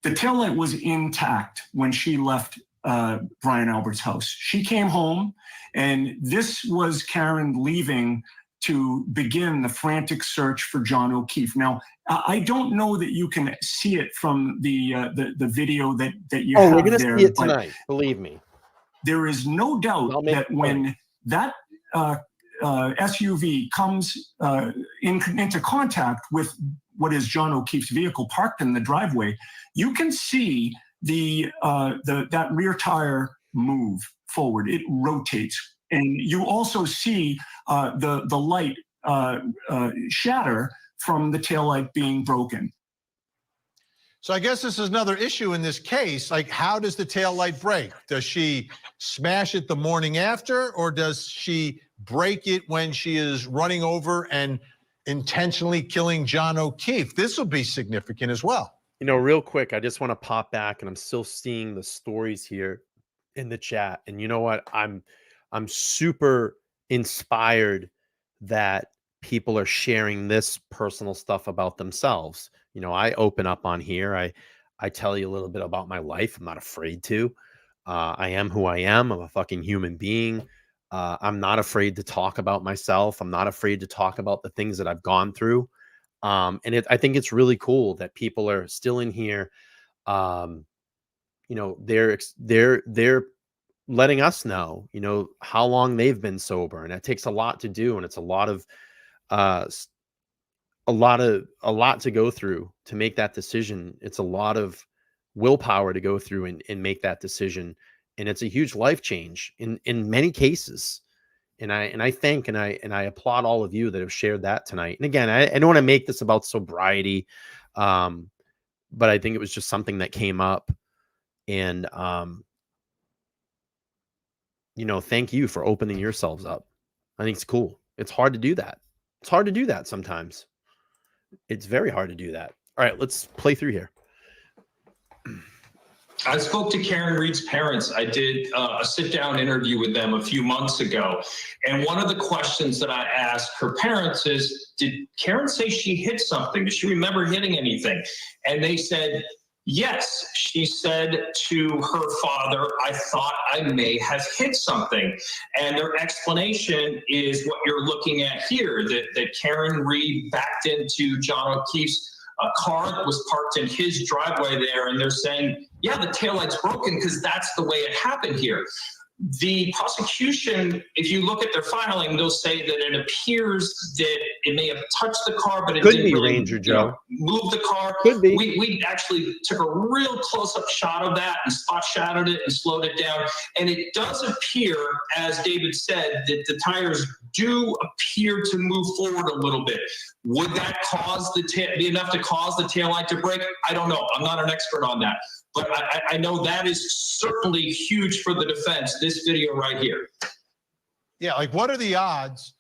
The taillight was intact when she left Brian Albert's house. She came home, and this was Karen leaving to begin the frantic search for John O'Keefe. Now, I don't know that you can see it from the video that you have there. Oh, we're going to see it tonight, believe me. There is no doubt that when that SUV comes into contact with what is John O'Keefe's vehicle parked in the driveway, you can see that rear tire move forward. It rotates. And you also see the light shatter from the taillight being broken. So I guess this is another issue in this case. Like, how does the taillight break? Does she smash it the morning after, or does she break it when she is running over and intentionally killing John O'Keefe? This will be significant as well. You know, real quick, I just want to pop back, and I'm still seeing the stories here in the chat. And you know what? I'm super inspired that people are sharing this personal stuff about themselves. You know, I open up on here. I tell you a little bit about my life. I'm not afraid to. I am who I am. I'm a fucking human being. I'm not afraid to talk about myself. I'm not afraid to talk about the things that I've gone through. And I think it's really cool that people are still in here. You know, they're letting us know, you know, how long they've been sober, and it takes a lot to do, and it's a lot to go through to make that decision. It's a lot of willpower to go through and make that decision, and it's a huge life change in many cases. And I thank and I applaud all of you that have shared that tonight. And again, I don't want to make this about sobriety, but I think it was just something that came up, and you know, thank you for opening yourselves up. I think it's cool. It's hard to do that. It's hard to do that sometimes. It's very hard to do that. All right, let's play through here. I spoke to Karen Reed's parents. I did a sit-down interview with them a few months ago. And one of the questions that I asked her parents is, did Karen say she hit something? Does she remember hitting anything? And they said, yes. She said to her father, I thought I may have hit something. And their explanation is what you're looking at here, that Karen Reed backed into John O'Keefe's car that was parked in his driveway there, and they're saying, yeah, the taillight's broken because that's the way it happened here. The prosecution, if you look at their filing, they'll say that it appears that it may have touched the car, but it Could didn't be really, Ranger Joe. Move the car. Could be. We actually took a real close-up shot of that and spot shadowed it and slowed it down. And it does appear, as David said, that the tires do appear to move forward a little bit. Would that cause be enough to cause the taillight to break? I don't know. I'm not an expert on that. But I know that is certainly huge for the defense, this video right here. Yeah, like what are the odds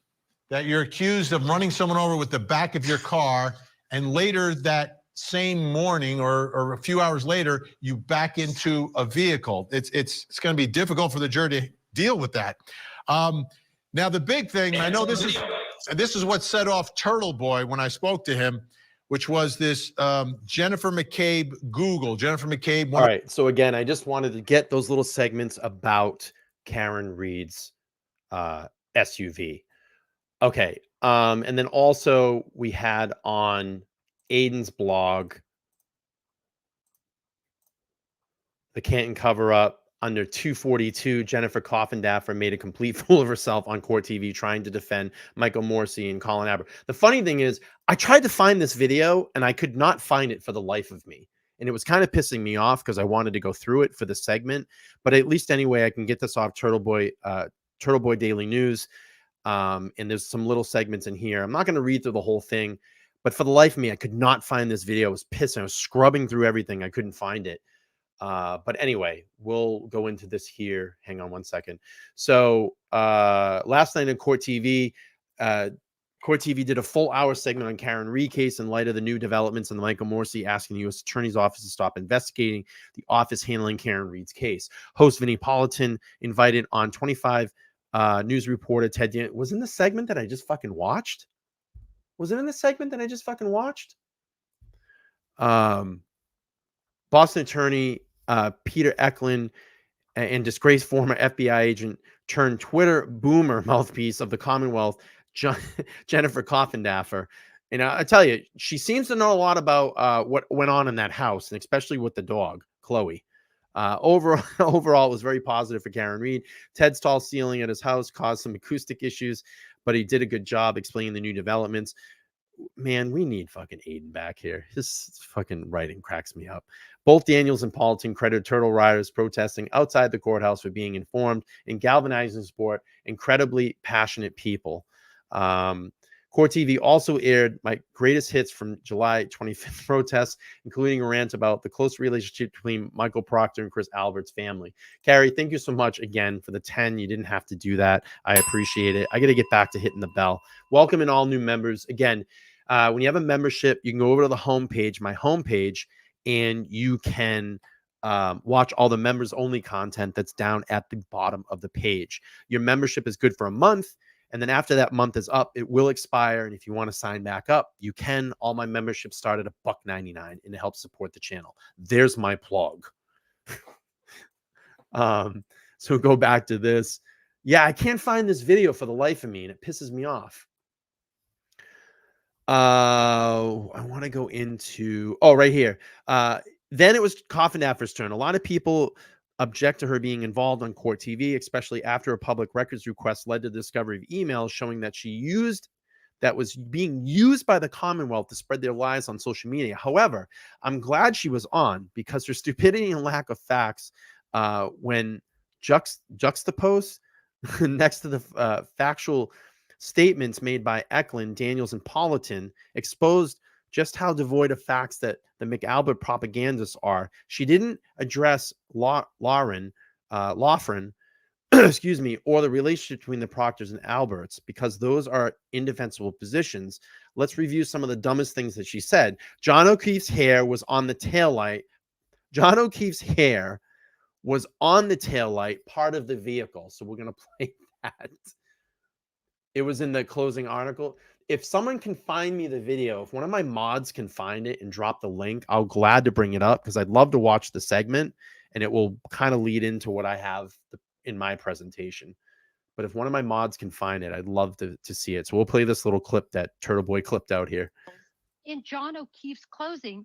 that you're accused of running someone over with the back of your car, and later that same morning or a few hours later, you back into a vehicle? It's going to be difficult for the jury to deal with that. Now, the big thing, I know this is what set off Turtle Boy when I spoke to him, which was this Jennifer McCabe Google. Jennifer McCabe. All right. So again, I just wanted to get those little segments about Karen Reed's SUV. Okay. And then also we had on Aiden's blog, the Canton cover-up, under 242, Jennifer Coffindaffer made a complete fool of herself on court TV trying to defend Michael Morsi and Colin Aber. The funny thing is, I tried to find this video and I could not find it for the life of me. And it was kind of pissing me off because I wanted to go through it for the segment. But at least anyway, I can get this off Turtle Boy Daily News. And there's some little segments in here. I'm not going to read through the whole thing. But for the life of me, I could not find this video. I was pissing. I was scrubbing through everything. I couldn't find it. But anyway, we'll go into this here. Hang on one second. So last night on Court TV did a full hour segment on Karen Reed case in light of the new developments in the Michael Morsi asking the U.S. Attorney's Office to stop investigating the office handling Karen Reed's case. Host Vinnie Politan invited on 25 news reporter Ted Dan. Was in the segment that I just fucking watched? Was it in the segment that I just fucking watched? Boston attorney Peter Eklund and disgraced former FBI agent turned Twitter boomer mouthpiece of the Commonwealth, Jennifer Coffindaffer. And I tell you, she seems to know a lot about what went on in that house, and especially with the dog, Chloe. Overall, it was very positive for Karen Reed. Ted's tall ceiling at his house caused some acoustic issues, but he did a good job explaining the new developments. Man, we need fucking Aiden back here. His fucking writing cracks me up. Both Daniels and Politan credited Turtle Riders protesting outside the courthouse for being informed and galvanizing support. Incredibly passionate people. Court TV also aired my greatest hits from July 25th protests, including a rant about the close relationship between Michael Proctor and Chris Albert's family. Carrie, thank you so much again for the 10. You didn't have to do that. I appreciate it. I got to get back to hitting the bell. Welcome in all new members. Again, when you have a membership, you can go over to the homepage, my homepage, and you can watch all the members only content that's down at the bottom of the page. Your membership is good for a month. And then after that month is up, it will expire. And if you want to sign back up, you can. All my memberships start at $1.99 and it helps support the channel. There's my plug. So go back to this. Yeah, I can't find this video for the life of me, and it pisses me off. I want to go into, right here. Then it was Coffindaffer's turn. A lot of people object to her being involved on court TV, especially after a public records request led to the discovery of emails showing that that was being used by the Commonwealth to spread their lies on social media. However, I'm glad she was on, because her stupidity and lack of facts, when juxtaposed next to the factual statements made by Eklund, Daniels, and Politan, exposed just how devoid of facts that the McAlbert propagandists are. She didn't address Loughran, excuse me, or the relationship between the Proctors and Alberts, because those are indefensible positions. Let's review some of the dumbest things that she said. John O'Keefe's hair was on the taillight. John O'Keefe's hair was on the taillight, part of the vehicle. So we're going to play that. It was in the closing article. If someone can find me the video, if one of my mods can find it and drop the link, I'll glad to bring it up because I'd love to watch the segment and it will kind of lead into what I have in my presentation. But if one of my mods can find it, I'd love to see it. So we'll play this little clip that Turtle Boy clipped out here. In John O'Keefe's clothing,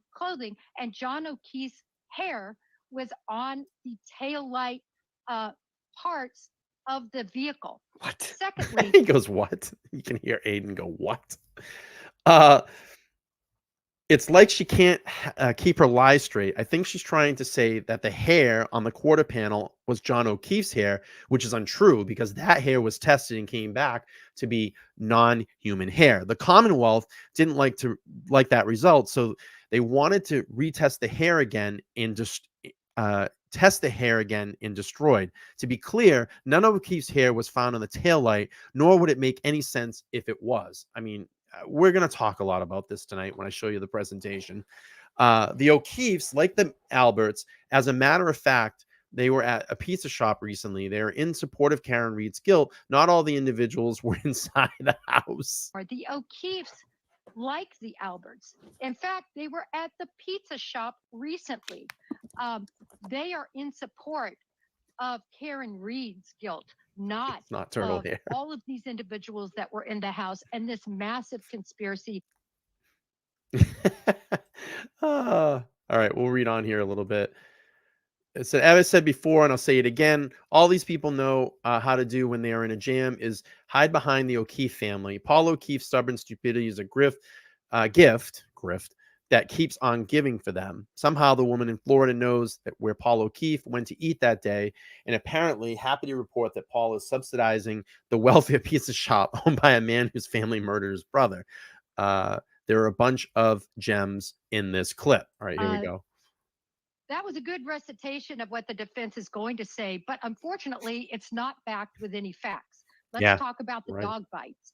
and John O'Keefe's hair was on the tail light parts of the vehicle. What? Secondly, he goes, what? You can hear Aiden go, what? It's like she can't keep her lies straight. I think she's trying to say that the hair on the quarter panel was John O'Keefe's hair, which is untrue because that hair was tested and came back to be non-human hair. The Commonwealth didn't like that result, so they wanted to retest the hair again and just test the hair again and destroyed. To be clear, none of O'Keefe's hair was found on the taillight, nor would it make any sense if it was. I mean, we're going to talk a lot about this tonight when I show you the presentation. The O'Keefes, like the Alberts, as a matter of fact, they were at a pizza shop recently. They're in support of Karen Reed's guilt. Not all the individuals were inside the house. Or the O'Keefes, like the Alberts. In fact, they were at the pizza shop recently. They are in support of Karen Reed's guilt, not Turtle hair. All of these individuals that were in the house and this massive conspiracy. All right, we'll read on here a little bit. It said, as I said before, and I'll say it again, all these people know how to do when they are in a jam is hide behind the O'Keefe family. Paul O'Keefe's stubborn stupidity is a gift that keeps on giving for them. Somehow the woman in Florida knows that where Paul O'Keefe went to eat that day, and apparently happy to report that Paul is subsidizing the welfare pizza shop owned by a man whose family murdered his brother. There are a bunch of gems in this clip. All right, here we go. That was a good recitation of what the defense is going to say, but unfortunately, it's not backed with any facts. Let's talk about the dog bites.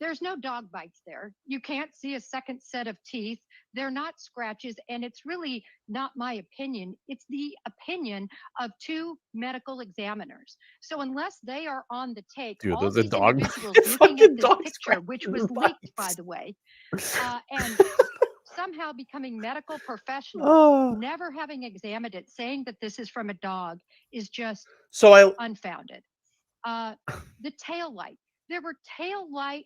There's no dog bites there. You can't see a second set of teeth. They're not scratches, and it's really not my opinion. It's the opinion of two medical examiners. So unless they are on the take, dude, all those are these dog individuals looking at this picture, which was leaked, by the way, and somehow becoming medical professionals, never having examined it, saying that this is from a dog is just unfounded. The tail light. There were tail light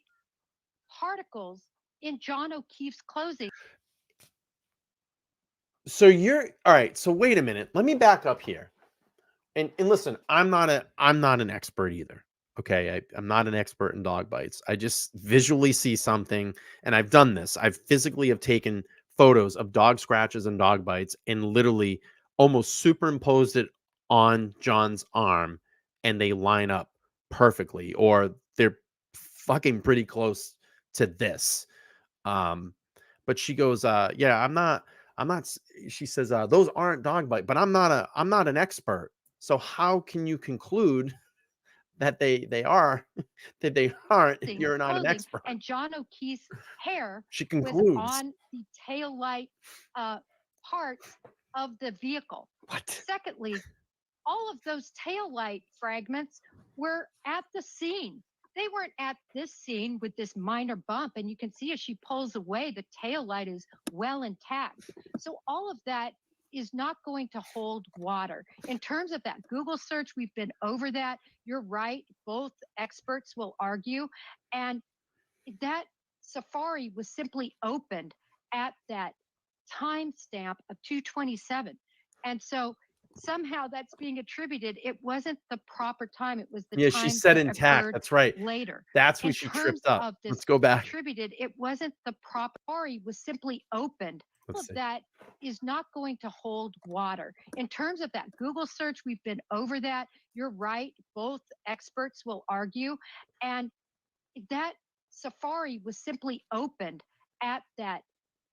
particles in John O'Keefe's clothing. So you're all right. So wait a minute. Let me back up here. And listen, I'm not an expert either. Okay. I'm not an expert in dog bites. I just visually see something, and I've done this. I've physically have taken photos of dog scratches and dog bites and literally almost superimposed it on John's arm, and they line up perfectly, or they're fucking pretty close to this. But she goes, yeah, I'm not, she says, those aren't dog bite, but I'm not an expert. So how can you conclude that they are, that they aren't, if you're not an expert? And John O'Keefe's hair she concludes was on the tail light parts of the vehicle. What? Secondly, all of those tail light fragments were at the scene. They weren't at this scene with this minor bump, and you can see as she pulls away, the tail light is well intact. So all of that is not going to hold water. In terms of that Google search, we've been over that. You're right. Both experts will argue. And that safari was simply opened at that timestamp of 2:27. And so somehow that's being attributed. It wasn't the proper time. It was the time. She said intact. That's right. Later. That's when she tripped up. Let's go back. Attributed. It wasn't the proper. Safari was simply opened. All of that is not going to hold water. In terms of that Google search, we've been over that. You're right. Both experts will argue. And that safari was simply opened at that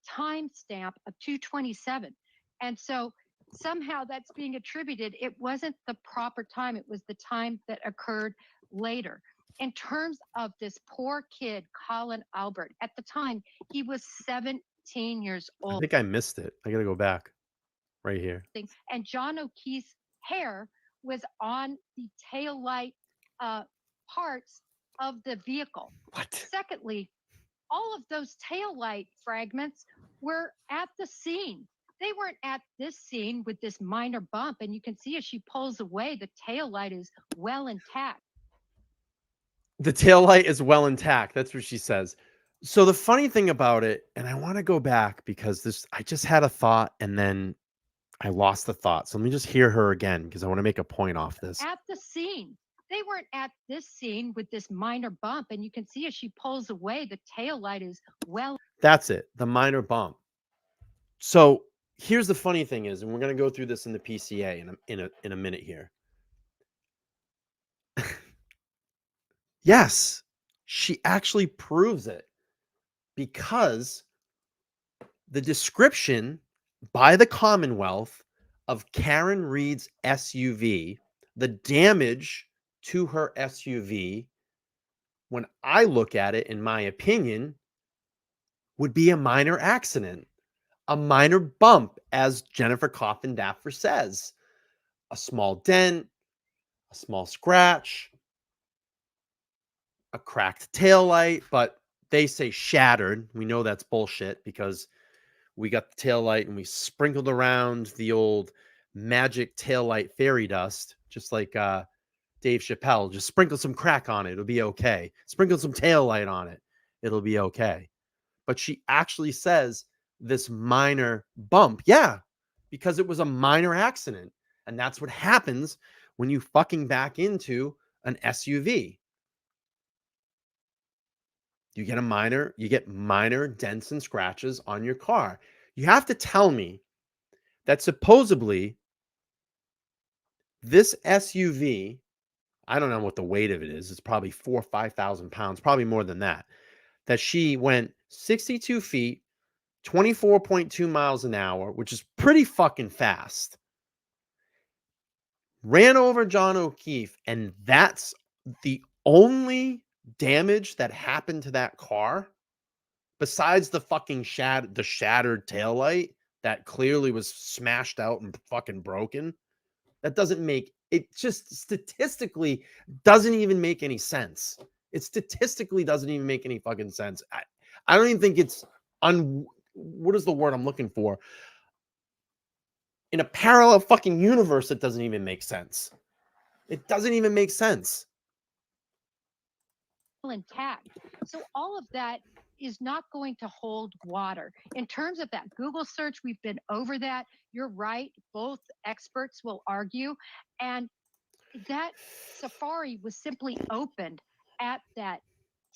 timestamp of 2:27. And so somehow that's being attributed. It wasn't the proper time. It was the time that occurred later. In terms of this poor kid, Colin Albert, at the time, he was 17 years I old. think I missed it. I got to go back right here. And John O'Keefe's hair was on the taillight parts of the vehicle. What? Secondly, all of those taillight fragments were at the scene. They weren't at this scene with this minor bump. And you can see as she pulls away, the taillight is well intact. The taillight is well intact. That's what she says. So the funny thing about it, and I want to go back because I just had a thought and then I lost the thought. So let me just hear her again because I want to make a point off this. At the scene. They weren't at this scene with this minor bump. And you can see as she pulls away, the taillight is well. That's it. The minor bump. So here's the funny thing is, and we're going to go through this in the PCA in a minute here. Yes, she actually proves it because the description by the Commonwealth of Karen Reed's SUV, the damage to her SUV, when I look at it, in my opinion, would be a minor accident, a minor bump, as Jennifer Coffin-Daffer says. A small dent, a small scratch, a cracked taillight, but they say shattered. We know that's bullshit because we got the taillight and we sprinkled around the old magic taillight fairy dust, just like Dave Chappelle. Just sprinkle some crack on it. It'll be okay. Sprinkle some taillight on it. It'll be okay. But she actually says this minor bump. Yeah, because it was a minor accident. And that's what happens when you fucking back into an SUV. You get minor dents and scratches on your car. You have to tell me that supposedly this SUV, I don't know what the weight of it is. It's probably 4,000 or 5,000 pounds, probably more than that. That she went 62 feet, 24.2 miles an hour, which is pretty fucking fast. Ran over John O'Keefe, and that's the only damage that happened to that car. Besides the fucking shattered taillight that clearly was smashed out and fucking broken, that doesn't make it, just statistically doesn't even make any sense. It statistically doesn't even make any fucking sense. I don't even think it's what is the word I'm looking for? In a parallel fucking universe, it doesn't even make sense. It doesn't even make sense. Intact. So all of that is not going to hold water. In terms of that Google search, we've been over that. You're right. Both experts will argue. And that Safari was simply opened at that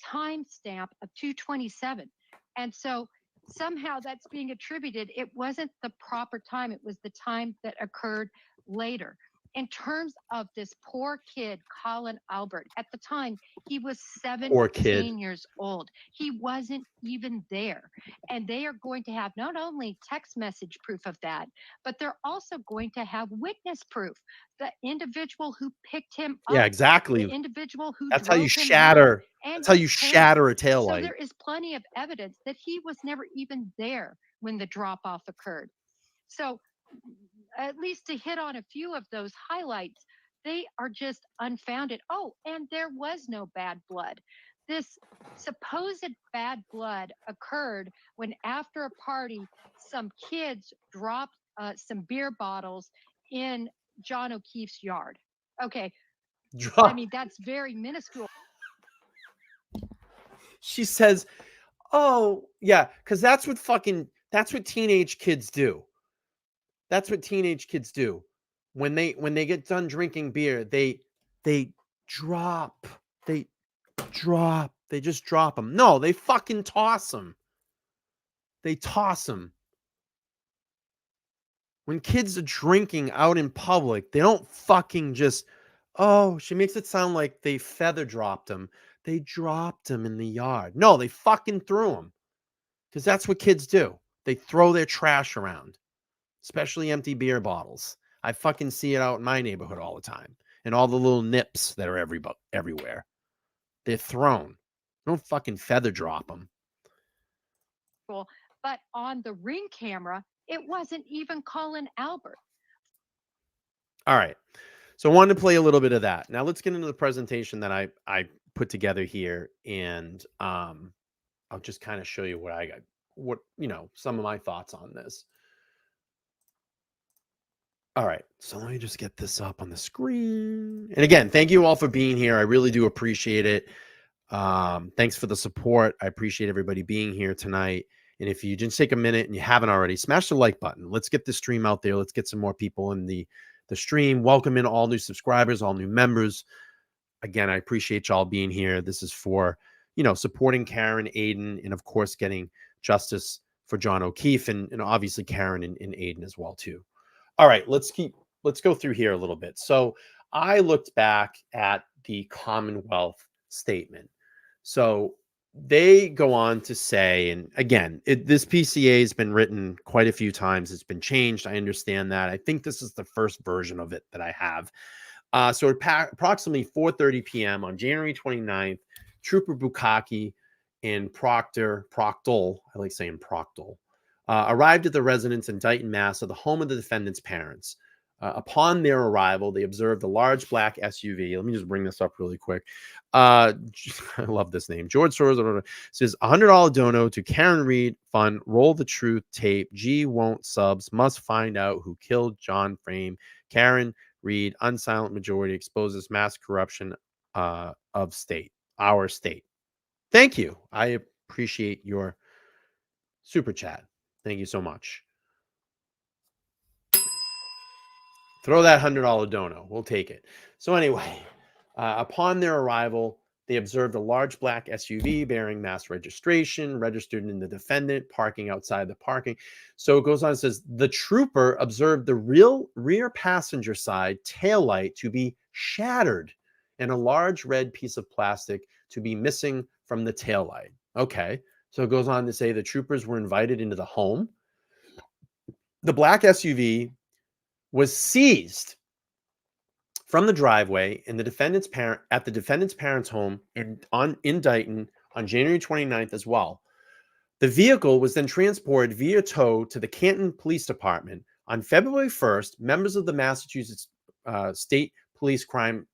timestamp of 2:27. And so somehow that's being attributed. It wasn't the proper time. It was the time that occurred later. In terms of this poor kid, Colin Albert, at the time, he was 17 years old. He wasn't even there. And they are going to have not only text message proof of that, but they're also going to have witness proof. The individual who picked him up. Yeah, exactly. The individual who That's how you drove him shatter. home, That's how you shatter a So taillight. there is plenty of evidence that he was never even there when the drop off occurred. So at least to hit on a few of those highlights, they are just unfounded. Oh, and there was no bad blood. This supposed bad blood occurred when, after a party, some kids dropped some beer bottles in John O'Keefe's yard. Okay. I mean, that's very minuscule. She says, oh, yeah, because that's what teenage kids do. That's what teenage kids do. When they get done drinking beer, they drop. They just drop them. No, they fucking toss them. They toss them. When kids are drinking out in public, they don't fucking just, oh, she makes it sound like they feather dropped them. They dropped them in the yard. No, they fucking threw them. Because that's what kids do. They throw their trash around. especially empty beer bottles. I fucking see it out in my neighborhood all the time. And all the little nips that are everywhere. They're thrown. Don't fucking feather drop them. But on the Ring camera, it wasn't even Colin Albert. All right. So I wanted to play a little bit of that. Now let's get into the presentation that I put together here, and I'll just kind of show you what I got, what, you know, some of my thoughts on this. All right, so let me just get this up on the screen. And again, thank you all for being here. I really do appreciate it. Thanks for the support. I appreciate everybody being here tonight. And if you just take a minute and you haven't already, smash the like button. Let's get this stream out there. Let's get some more people in the stream. Welcome in all new subscribers, all new members. Again, I appreciate y'all being here. This is for, you know, supporting Karen, Aiden, and of course, getting justice for John O'Keefe, and obviously Karen and Aiden as well, too. All right, let's go through here a little bit. So I looked back at the Commonwealth statement. So they go on to say, and again, this PCA has been written quite a few times. It's been changed. I understand that. I think this is the first version of it that I have. So at approximately 4:30 p.m. on January 29th, Trooper Bukaki and Proctel, I like saying Proctel, arrived at the residence in Dighton, Mass, of the home of the defendant's parents. Upon their arrival, they observed a large black SUV. Let me just bring this up really quick. I love this name. George Soros says $100 dono to Karen Reed Fund. Roll the truth tape. G won't subs. Must find out who killed John Frame. Karen Reed, unsilent majority, exposes mass corruption of state, our state. Thank you. I appreciate your super chat. Thank you so much. Throw that $100 dono. We'll take it. So anyway, upon their arrival, they observed a large black SUV bearing mass registration, registered in the defendant, parking outside the parking. So it goes on and says, the trooper observed the rear passenger side taillight to be shattered and a large red piece of plastic to be missing from the taillight. Okay. So it goes on to say the troopers were invited into the home. The black SUV was seized from the driveway in the defendant's parents' home in Dighton on January 29th as well. The vehicle was then transported via tow to the Canton Police Department. On February 1st, members of the Massachusetts State Police Crime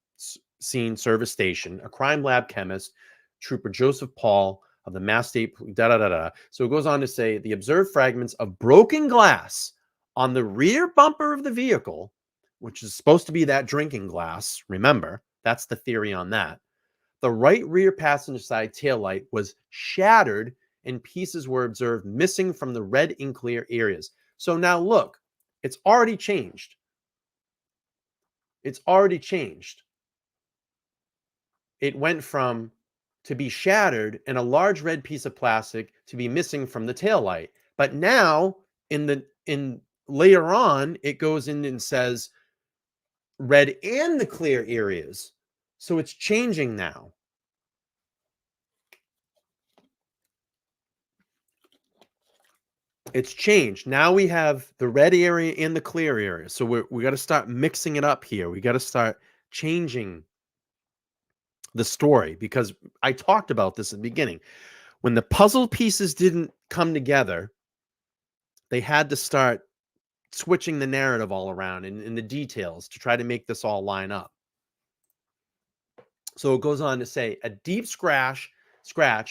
Scene Service Station, a crime lab chemist, Trooper Joseph Paul of the Mass State, So it goes on to say the observed fragments of broken glass on the rear bumper of the vehicle, which is supposed to be that drinking glass. Remember, that's the theory on that. The right rear passenger side taillight was shattered and pieces were observed missing from the red and clear areas. So now look, it's already changed. It's already changed. It went from to be shattered and a large red piece of plastic to be missing from the taillight. But now later on, it goes in and says red and the clear areas. So it's changing now. It's changed. Now we have the red area and the clear area. So we got to start mixing it up here. We got to start changing the story, because I talked about this at the beginning. When the puzzle pieces didn't come together, they had to start switching the narrative all around in the details to try to make this all line up. So it goes on to say a deep scratch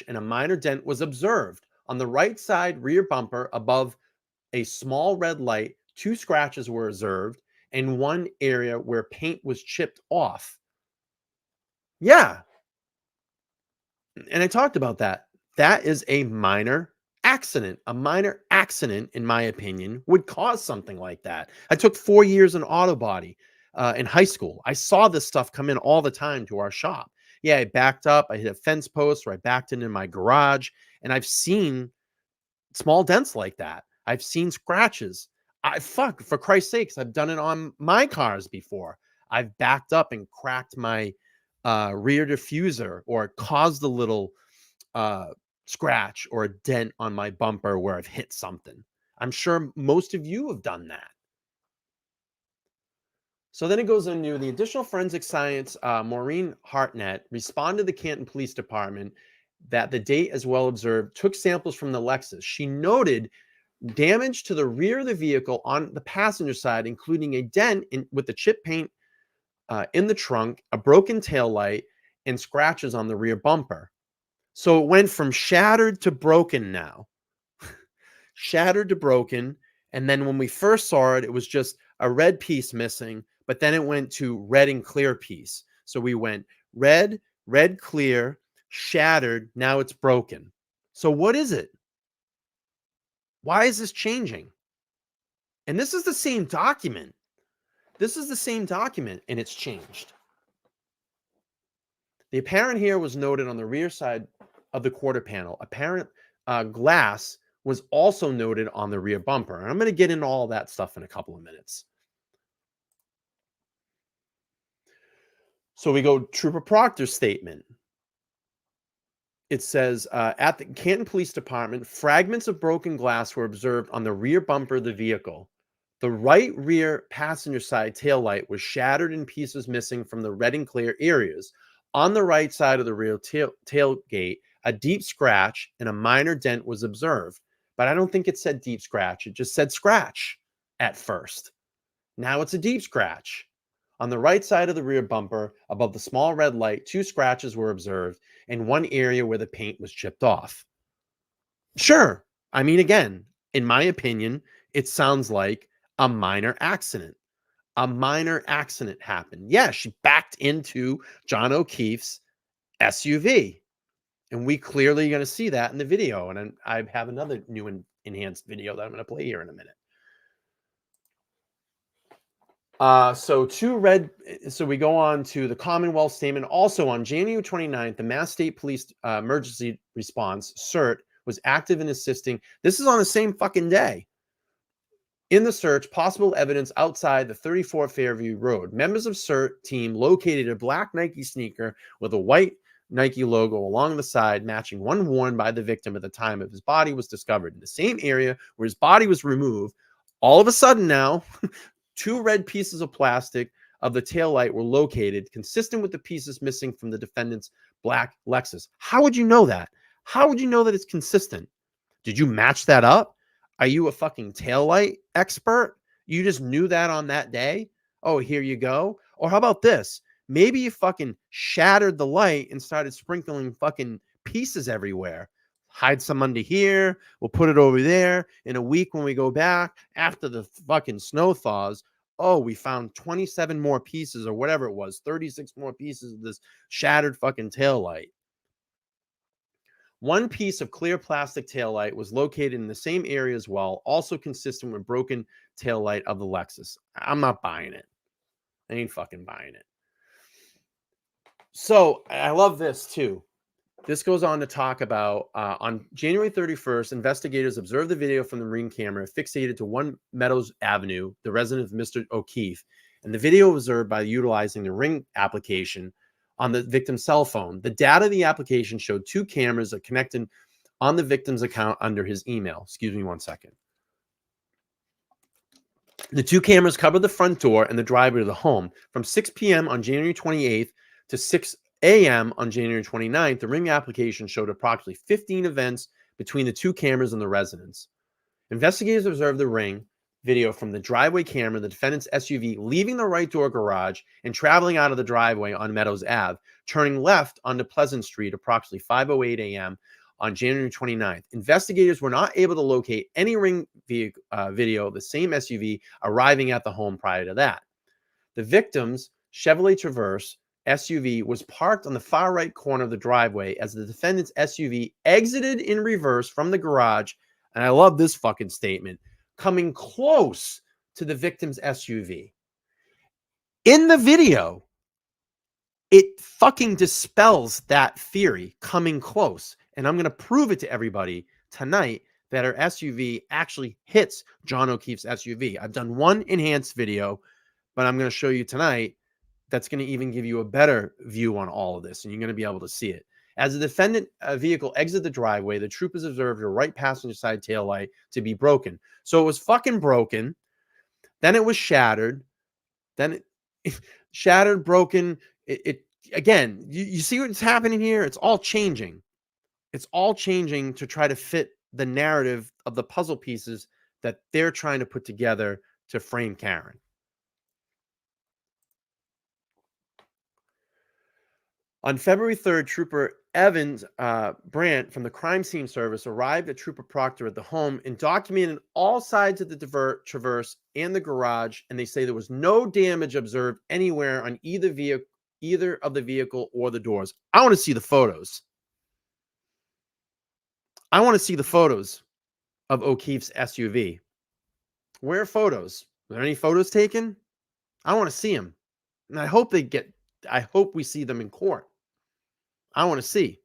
and a minor dent was observed on the right side rear bumper above a small red light. 2 scratches were observed and one area where paint was chipped off. Yeah. And I talked about that. That is a minor accident. A minor accident, in my opinion, would cause something like that. I took 4 years in auto body in high school. I saw this stuff come in all the time to our shop. Yeah, I backed up. I hit a fence post, or I backed into my garage, and I've seen small dents like that. I've seen scratches. For Christ's sakes, I've done it on my cars before. I've backed up and cracked my rear diffuser, or caused a little scratch or a dent on my bumper where I've hit something. I'm sure most of you have done that. So then it goes into the additional forensic science. Maureen Hartnett responded to the Canton Police Department that the date as well observed took samples from the Lexus. She noted damage to the rear of the vehicle on the passenger side, including a dent with the chip paint in the trunk, a broken tail light, and scratches on the rear bumper. So it went from shattered to broken now. Shattered to broken. And then when we first saw it, it was just a red piece missing, but then it went to red and clear piece. So we went red, red, clear, shattered. Now it's broken. So what is it? Why is this changing? And this is the same document. This is the same document, and it's changed. The apparent here was noted on the rear side of the quarter panel. Apparent glass was also noted on the rear bumper. And I'm going to get into all that stuff in a couple of minutes. So we go Trooper Proctor's statement. It says, at the Canton Police Department, fragments of broken glass were observed on the rear bumper of the vehicle. The right rear passenger side taillight was shattered in pieces missing from the red and clear areas. On the right side of the rear tailgate, a deep scratch and a minor dent was observed. But I don't think it said deep scratch. It just said scratch at first. Now it's a deep scratch. On the right side of the rear bumper, above the small red light, 2 scratches were observed in one area where the paint was chipped off. Sure. I mean, again, in my opinion, it sounds like a minor accident. A minor accident happened. Yeah, she backed into John O'Keefe's SUV. And we clearly are going to see that in the video. And I have another new and enhanced video that I'm going to play here in a minute. So we go on to the Commonwealth statement. Also on January 29th, the Mass State Police Emergency Response, CERT, was active in assisting. This is on the same fucking day. In the search, possible evidence outside the 34 Fairview Road. Members of CERT team located a black Nike sneaker with a white Nike logo along the side, matching one worn by the victim at the time of his body was discovered. In the same area where his body was removed, all of a sudden now, 2 red pieces of plastic of the taillight were located, consistent with the pieces missing from the defendant's black Lexus. How would you know that? How would you know that it's consistent? Did you match that up? Are you a fucking taillight expert? You just knew that on that day? Oh, here you go. Or how about this? Maybe you fucking shattered the light and started sprinkling fucking pieces everywhere. Hide some under here. We'll put it over there. In a week when we go back, after the fucking snow thaws, oh, we found 27 more pieces or whatever it was, 36 more pieces of this shattered fucking taillight. One piece of clear plastic taillight was located in the same area as well, also consistent with broken taillight of the Lexus. I'm not buying it. I ain't fucking buying it. So I love this too. This goes on to talk about on January 31st, investigators observed the video from the Ring camera fixated to 1 Meadows Avenue, the residence of Mr. O'Keefe. And the video was observed by utilizing the Ring application on the victim's cell phone. The data of the application showed 2 cameras that connected on the victim's account under his email. Excuse me one second. The 2 cameras covered the front door and the driveway to the home. From 6 p.m. on January 28th to 6 a.m. on January 29th, the Ring application showed approximately 15 events between the 2 cameras and the residence. Investigators observed the Ring video from the driveway camera, the defendant's SUV leaving the right door garage and traveling out of the driveway on Meadows Ave, turning left onto Pleasant Street approximately 5:08 a.m. on January 29th. Investigators were not able to locate any Ring video of the same SUV arriving at the home prior to that. The victim's Chevrolet Traverse SUV was parked on the far right corner of the driveway as the defendant's SUV exited in reverse from the garage. And I love this fucking statement, coming close to the victim's SUV. In the video, it fucking dispels that theory, coming close. And I'm going to prove it to everybody tonight that her SUV actually hits John O'Keefe's SUV. I've done one enhanced video, but I'm going to show you tonight that's going to even give you a better view on all of this, and you're going to be able to see it. As the defendant vehicle exited the driveway, the troopers observed her right passenger side taillight to be broken. So it was fucking broken. Then it was shattered. Then it shattered, broken. It again, you see what's happening here? It's all changing. It's all changing to try to fit the narrative of the puzzle pieces that they're trying to put together to frame Karen. On February 3rd, Trooper Evans Brandt from the crime scene service arrived at Trooper Proctor at the home and documented all sides of the traverse and the garage, and they say there was no damage observed anywhere on either of the vehicle or the doors. I want to see the photos. I want to see the photos of O'Keefe's SUV. Where are photos? Were there any photos taken? I want to see them. And I hope we see them in court. I want to see.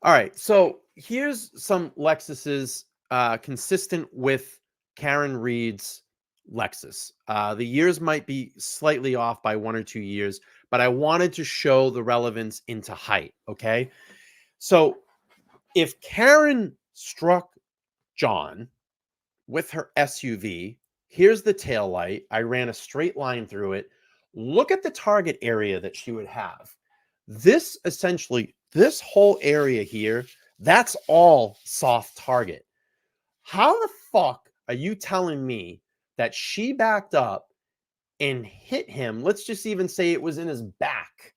All right. So here's some Lexuses consistent with Karen Reed's Lexus. The years might be slightly off by 1 or 2 years, but I wanted to show the relevance into height. Okay. So if Karen struck John with her SUV, here's the taillight. I ran a straight line through it. Look at the target area that she would have. This essentially, this whole area here, that's all soft target. How the fuck are you telling me that she backed up and hit him? Let's just even say it was in his back.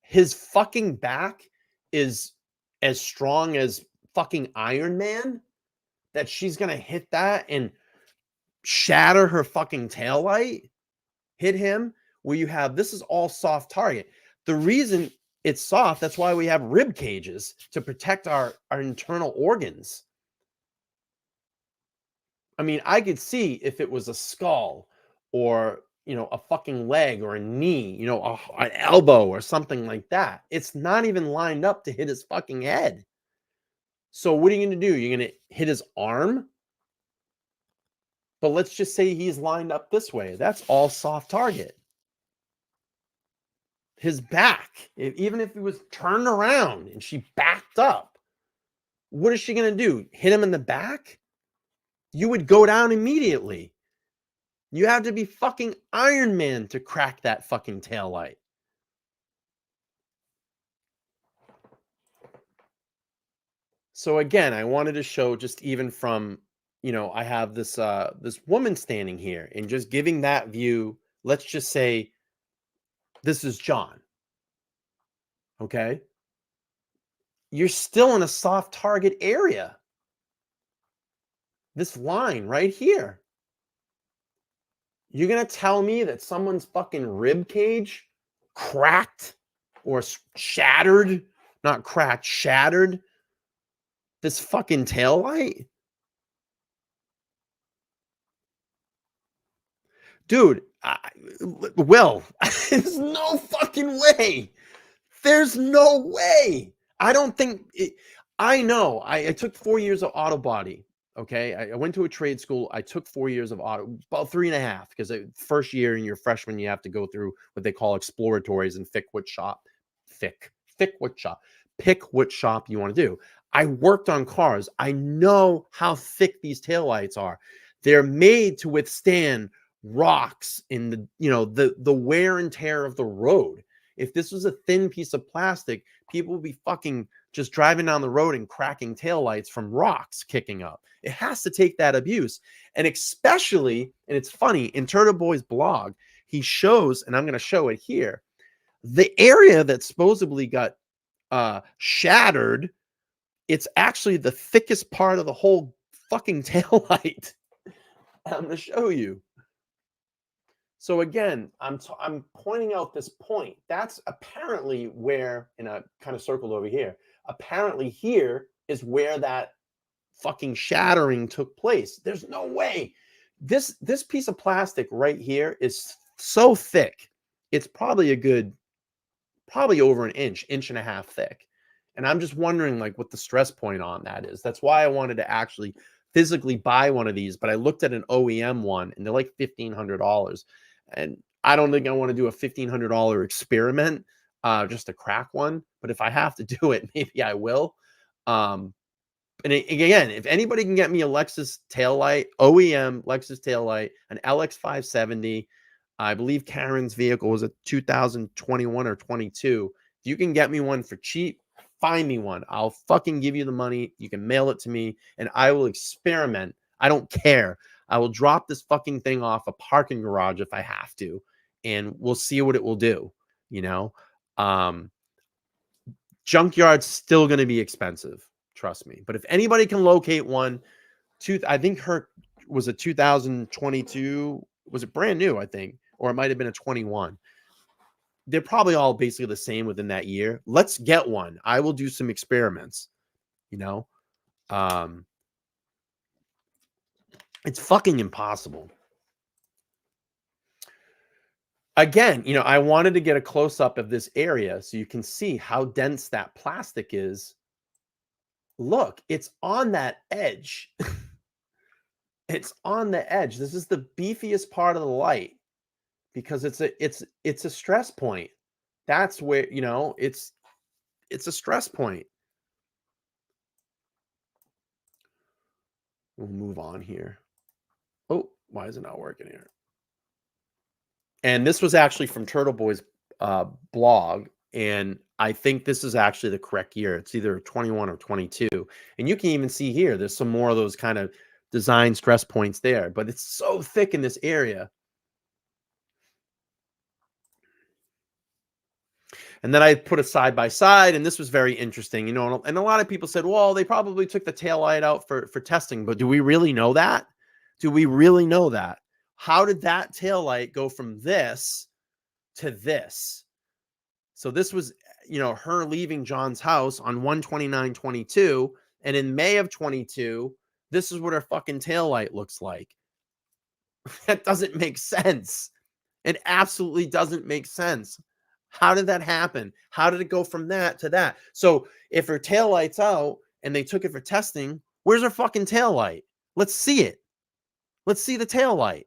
His fucking back is as strong as fucking Iron Man, that she's going to hit that and shatter her fucking taillight, hit him, where you have, this is all soft target. The reason it's soft, that's why we have rib cages to protect our internal organs. I mean, I could see if it was a skull or, you know, a fucking leg or a knee, you know, an elbow or something like that. It's not even lined up to hit his fucking head. So what are you going to do? You're going to hit his arm? But let's just say he's lined up this way. That's all soft target. His back, even if he was turned around and she backed up, what is she going to do? Hit him in the back? You would go down immediately. You have to be fucking Iron Man to crack that fucking taillight. So again, I wanted to show just even from, you know, I have this this woman standing here and just giving that view. Let's just say this is John. Okay? You're still in a soft target area. This line right here. You're going to tell me that someone's fucking rib cage cracked or shattered, not cracked, shattered this fucking taillight? Dude, Will, there's no fucking way. There's no way. I don't think it, I know. I took 4 years of auto body. Okay. I went to a trade school. I took 4 years of auto, about 3.5, because first year in your freshman, you have to go through what they call exploratories and pick what shop you want to do. I worked on cars. I know how thick these taillights are. They're made to withstand rocks in the, you know, the wear and tear of the road. If this was a thin piece of plastic, people would be fucking just driving down the road and cracking taillights from rocks kicking up. It has to take that abuse. And especially, and it's funny, in Turtle Boy's blog, he shows, and I'm going to show it here, the area that supposedly got shattered, it's actually the thickest part of the whole fucking taillight. I'm going to show you. So again, I'm pointing out this point. That's apparently where, in a kind of circle over here, apparently here is where that fucking shattering took place. There's no way. This piece of plastic right here is so thick. It's probably over an inch and a half thick. And I'm just wondering like what the stress point on that is. That's why I wanted to actually physically buy one of these, but I looked at an OEM one and they're like $1,500. And I don't think I want to do a $1,500 experiment just to crack one. But if I have to do it, maybe I will. And again, if anybody can get me a Lexus taillight, OEM Lexus taillight, an LX 570, I believe Karen's vehicle was a 2021 or 22. If you can get me one for cheap, find me one. I'll fucking give you the money. You can mail it to me and I will experiment. I don't care. I will drop this fucking thing off a parking garage if I have to, and we'll see what it will do. You know, junkyard's still going to be expensive. Trust me. But if anybody can locate one, I think her was a 2022. Was it brand new? I think, or it might have been a 21. They're probably all basically the same within that year. Let's get one. I will do some experiments. You know, it's fucking impossible. Again, you know, I wanted to get a close up of this area so you can see how dense that plastic is. Look, it's on that edge. It's on the edge. This is the beefiest part of the light because it's a stress point. That's where, you know, it's a stress point. We'll move on here. Oh, why is it not working here? And this was actually from Turtle Boy's blog. And I think this is actually the correct year. It's either 21 or 22. And you can even see here, there's some more of those kind of design stress points there. But it's so thick in this area. And then I put a side by side, and this was very interesting, you know. And a lot of people said, well, they probably took the taillight out for testing. But do we really know that? Do we really know that? How did that taillight go from this to this? So this was, you know, her leaving John's house on 1/29/22. And in May of 22, this is what her fucking taillight looks like. That doesn't make sense. It absolutely doesn't make sense. How did that happen? How did it go from that to that? So if her taillight's out and they took it for testing, where's her fucking taillight? Let's see it. Let's see the taillight.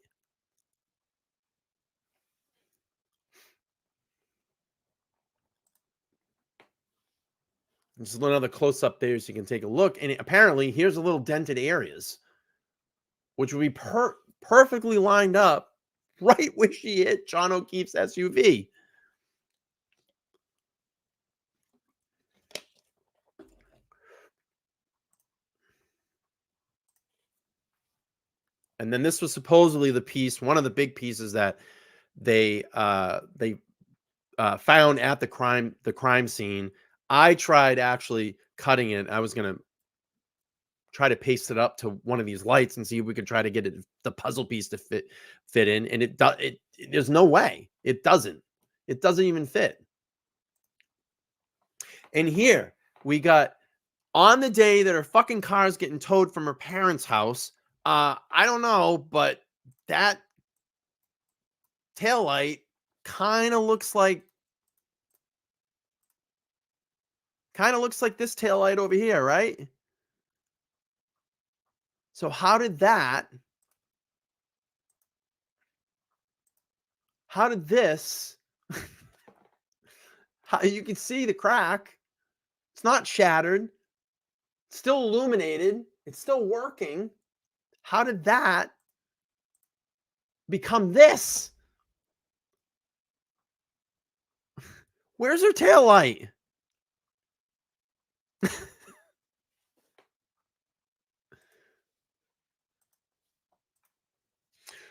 Just another close up there so you can take a look. And apparently, here's a little dented areas, which would be perfectly lined up right where she hit John O'Keefe's SUV. And then this was supposedly the piece, one of the big pieces that they found at the crime scene. I tried actually cutting it. I was gonna try to paste it up to one of these lights and see if we could try to get the puzzle piece to fit in. And it there's no way. It doesn't even fit. And here we got, on the day that her fucking car's getting towed from her parents' house, I don't know, but that taillight kind of looks like this taillight over here, right? So how did this, you can see the crack. It's not shattered. It's still illuminated. It's still working. How did that become this? Where's her taillight?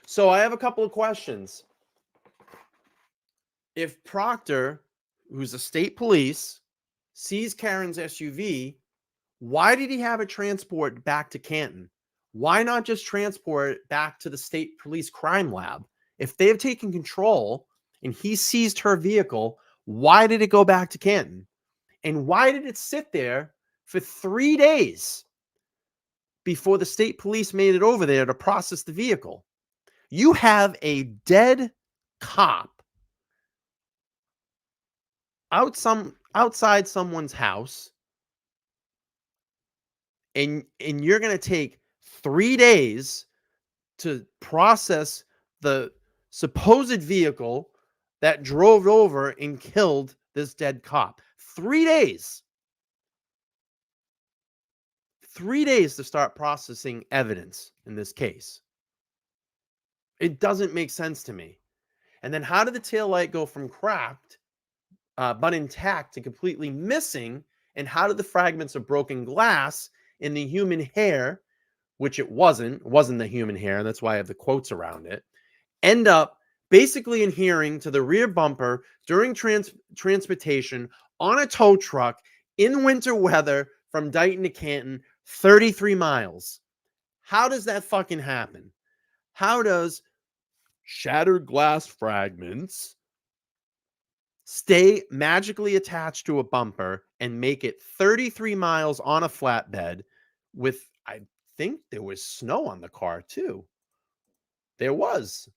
So I have a couple of questions. If Proctor, who's a state police, sees Karen's SUV, why did he have it transport back to Canton? Why not just transport it back to the state police crime lab? If they have taken control and he seized her vehicle, why did it go back to Canton? And why did it sit there for 3 days before the state police made it over there to process the vehicle? You have a dead cop outside someone's house, and you're going to take 3 days to process the supposed vehicle that drove over and killed this dead cop. 3 days. 3 days to start processing evidence in this case. It doesn't make sense to me. And then how did the taillight go from cracked but intact to completely missing? And how did the fragments of broken glass in the human hair, which it wasn't the human hair, and that's why I have the quotes around it, end up basically adhering to the rear bumper during transportation on a tow truck in winter weather from Dighton to Canton, 33 miles? How does that fucking happen? How does shattered glass fragments stay magically attached to a bumper and make it 33 miles on a flatbed with, I think there was snow on the car too. There was.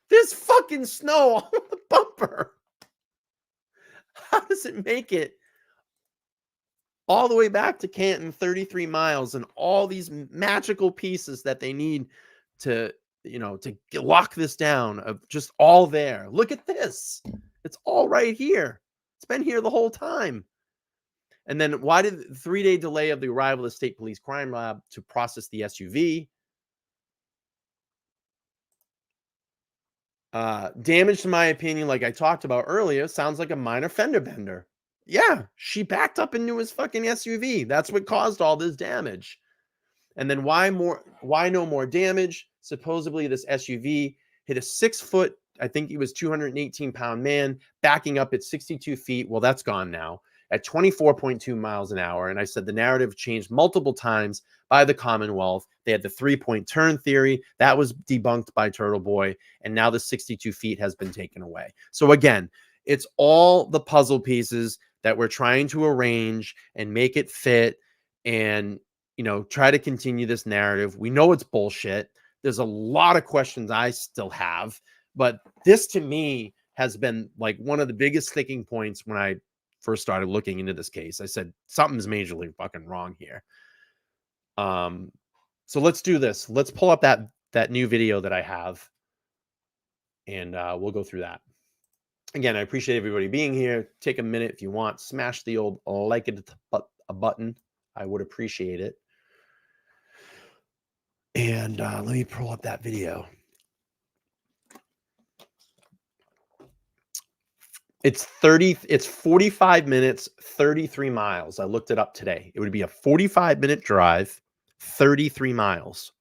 There's fucking snow on the bumper. How does it make it all the way back to Canton, 33 miles, and all these magical pieces that they need to, to lock this down, of just all there? Look at this. It's all right here. It's been here the whole time. And then why did the 3-day delay of the arrival of the State Police Crime Lab to process the SUV? Damage, to my opinion, like I talked about earlier, sounds like a minor fender bender. Yeah, she backed up into his fucking SUV. That's what caused all this damage. And then why no more damage? Supposedly this SUV hit a 6-foot, I think he was 218-pound man backing up at 62 feet. Well, that's gone now at 24.2 miles an hour. And I said the narrative changed multiple times by the Commonwealth. They had the 3-point turn theory. That was debunked by Turtle Boy. And now the 62 feet has been taken away. So again, it's all the puzzle pieces that we're trying to arrange and make it fit and, try to continue this narrative. We know it's bullshit. There's a lot of questions I still have, but this to me has been like one of the biggest sticking points when I first started looking into this case. I said, something's majorly fucking wrong here. So let's do this. Let's pull up that new video that I have, and we'll go through that. Again, I appreciate everybody being here. Take a minute if you want. Smash the old like it a button. I would appreciate it. And let me pull up that video. It's 45 minutes, 33 miles. I looked it up today. It would be a 45-minute drive, 33 miles.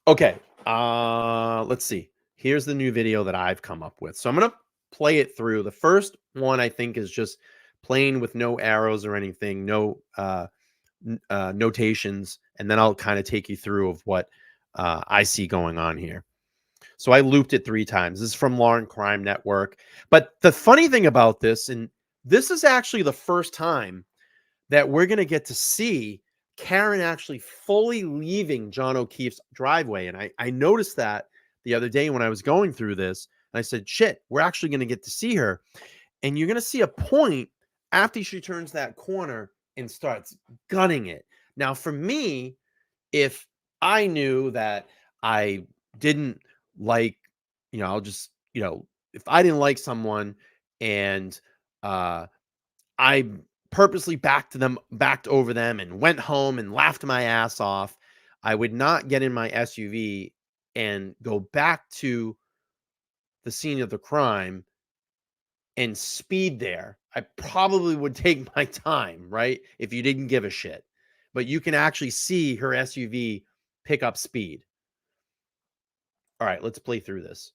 Okay, let's see. Here's the new video that I've come up with. So I'm going to play it through. The first one, I think, is just plain with no arrows or anything, no notations, and then I'll kind of take you through of what I see going on here. So I looped it 3 times. This is from Law and Crime Network. But the funny thing about this, and this is actually the first time that we're going to get to see Karen actually fully leaving John O'Keefe's driveway. And I noticed that the other day when I was going through this, and I said, shit, we're actually going to get to see her. And you're going to see a point after she turns that corner and starts gunning it. Now, for me, if I knew that I didn't like, I'll just, if I didn't like someone and I purposely backed over them and went home and laughed my ass off, I would not get in my SUV and go back to the scene of the crime and speed there. I probably would take my time, right? If you didn't give a shit. But you can actually see her SUV pick up speed. All right, let's play through this.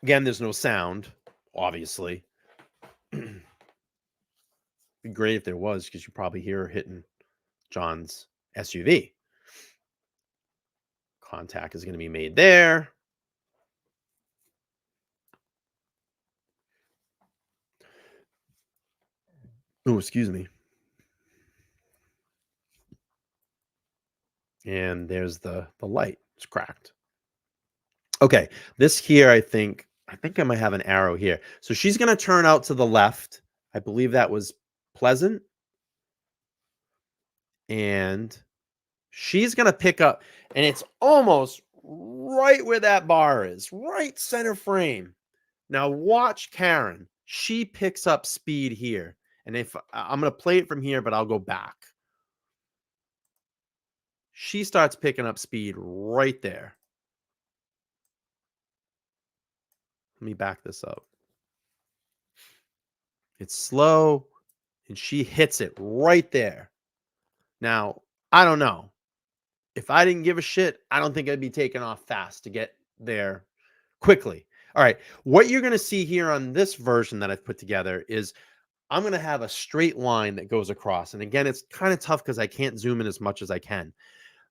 Again, there's no sound, obviously. It'd be great if there was, because you probably hear her hitting John's SUV. Contact is going to be made there. Oh, excuse me. And there's the light. It's cracked. Okay, this here, I think I might have an arrow here. So she's going to turn out to the left. I believe that was Pleasant. And she's going to pick up, and it's almost right where that bar is, right center frame. Now watch Karen. She picks up speed here. And if I'm going to play it from here, but I'll go back. She starts picking up speed right there. Let me back this up. It's slow, and she hits it right there. Now, I don't know. If I didn't give a shit, I don't think I'd be taking off fast to get there quickly. All right. What you're going to see here on this version that I've put together is I'm going to have a straight line that goes across. And again, it's kind of tough because I can't zoom in as much as I can.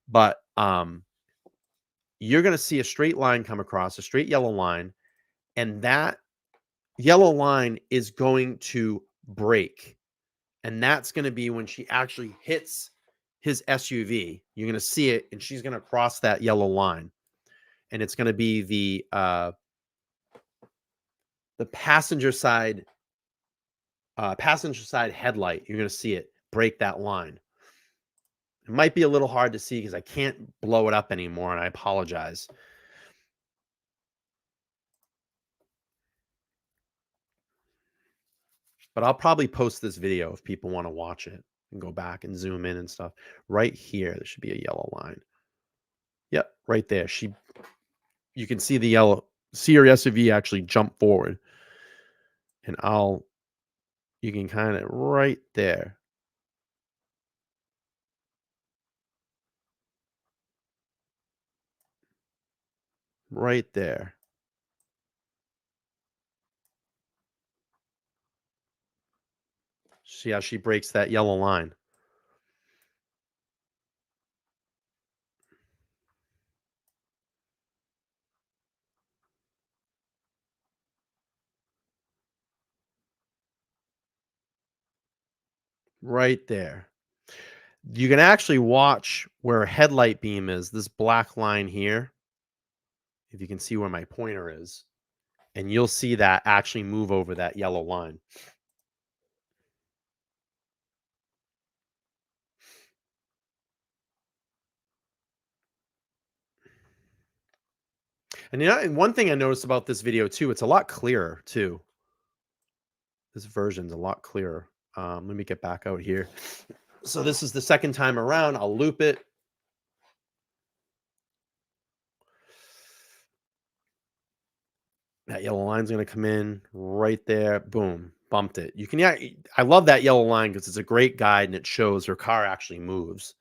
But you're going to see a straight line come across, a straight yellow line. And that yellow line is going to break. And that's going to be when she actually hits his SUV. You're going to see it, and she's going to cross that yellow line. And it's going to be the passenger side headlight. You're going to see it break that line. It might be a little hard to see because I can't blow it up anymore, and I apologize. But I'll probably post this video if people want to watch it and go back and zoom in and stuff. Right here, there should be a yellow line. Yep, right there. You can see the yellow, see her SUV actually jump forward. And you can kind of right there. Right there. See how she breaks that yellow line. Right there. You can actually watch where a headlight beam is, this black line here. If you can see where my pointer is. And you'll see that actually move over that yellow line. And one thing I noticed about this video too, it's a lot clearer too. This version's a lot clearer. Let me get back out here. So this is the second time around. I'll loop it. That yellow line's going to come in right there. Boom. Bumped it. You can, yeah, I love that yellow line because it's a great guide and it shows her car actually moves.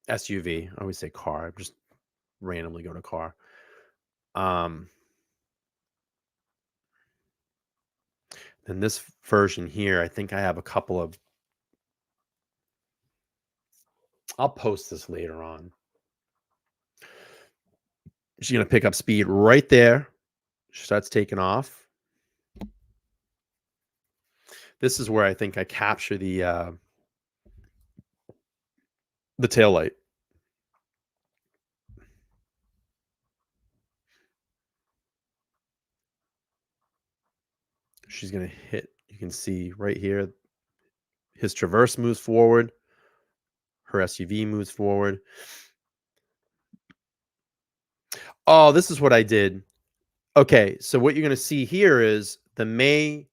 SUV. I always say car. I just randomly go to car. Then this version here, I think I have a couple of, I'll post this later on. She's going to pick up speed right there. She starts taking off. This is where I think I capture the taillight. She's going to hit, you can see right here, his Traverse moves forward. Her SUV moves forward. Oh, this is what I did. Okay, so what you're going to see here is the May,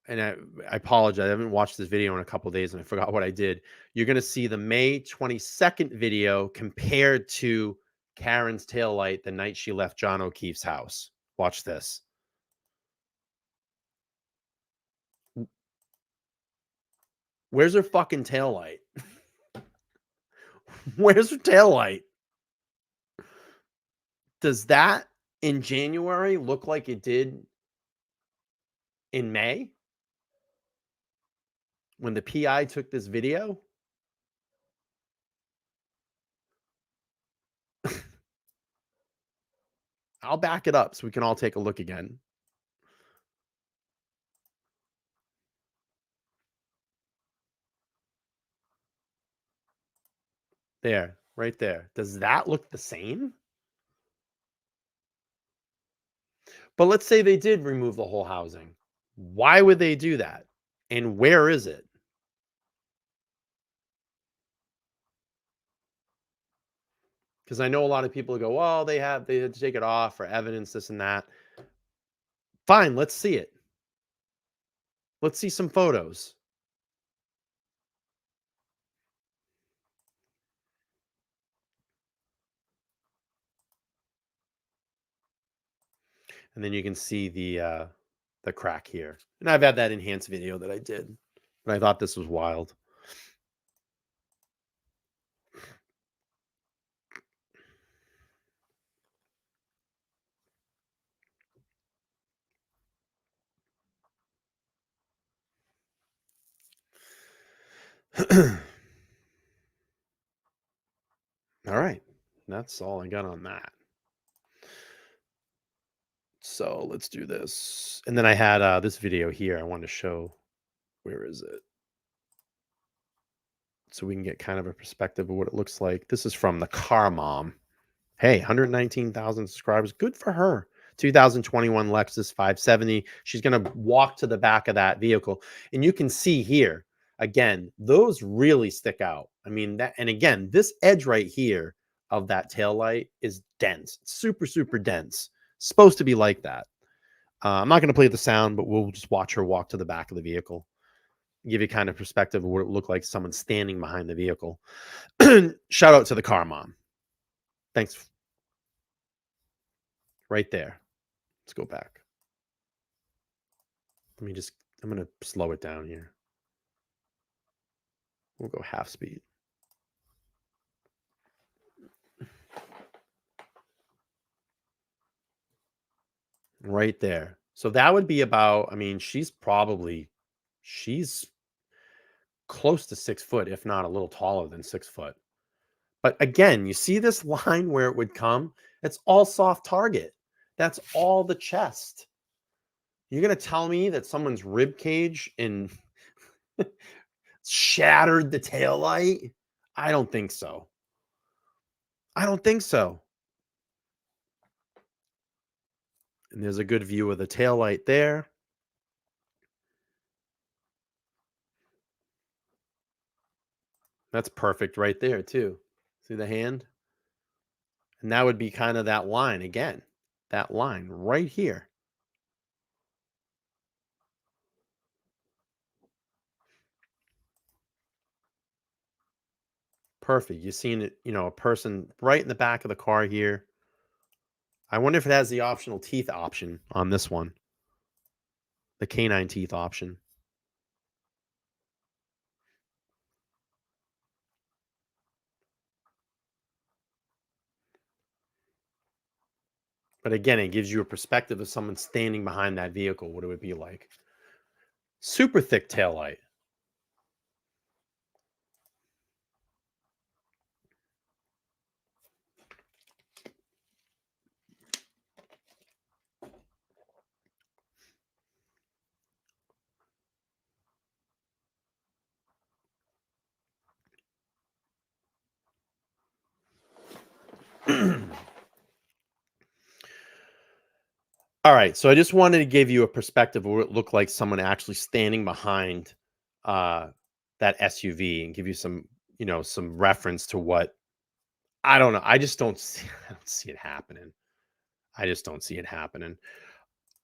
and I apologize, I haven't watched this video in a couple of days and I forgot what I did. You're going to see the May 22nd video compared to Karen's taillight the night she left John O'Keefe's house. Watch this. Where's her fucking taillight? Where's her taillight? Does that in January look like it did in May when the PI took this video? I'll back it up so we can all take a look again. There, right there. Does that look the same? But let's say they did remove the whole housing. Why would they do that? And where is it? Because I know a lot of people go, well, they had to take it off for evidence, this and that. Fine, let's see it. Let's see some photos. And then you can see the crack here. And I've had that enhanced video that I did, but I thought this was wild. All right, that's all I got on that. So let's do this. And then I had this video here I wanted to show. Where is it? So we can get kind of a perspective of what it looks like. This is from the Car Mom. Hey, 119,000 subscribers. Good for her. 2021 Lexus 570. She's going to walk to the back of that vehicle. And you can see here, again, those really stick out. I mean, that, and again, this edge right here of that tail light is dense. Super, super dense. Supposed to be like that. I'm not going to play the sound, but we'll just watch her walk to the back of the vehicle. Give you kind of perspective of what it looked like someone standing behind the vehicle. Shout out to the Car Mom. Thanks. Right there. Let's go back. I'm going to slow it down here. We'll go half speed. Right there. So that would be about, I mean, she's close to 6 foot, if not a little taller than 6 foot. But again, you see this line where it would come? It's all soft target. That's all the chest. You're going to tell me that someone's rib cage and shattered the taillight? I don't think so. I don't think so. And there's a good view of the taillight there. That's perfect right there too. See the hand? And that would be kind of that line again. That line right here. Perfect. You've seen it, you know, a person right in the back of the car here. I wonder if it has the optional teeth option on this one. The canine teeth option. But again, it gives you a perspective of someone standing behind that vehicle, what it would be like. Super thick taillight. All right, so I just wanted to give you a perspective of what it looked like someone actually standing behind that SUV and give you some, you know, some reference to what, I don't know. I just don't see it happening. I just don't see it happening.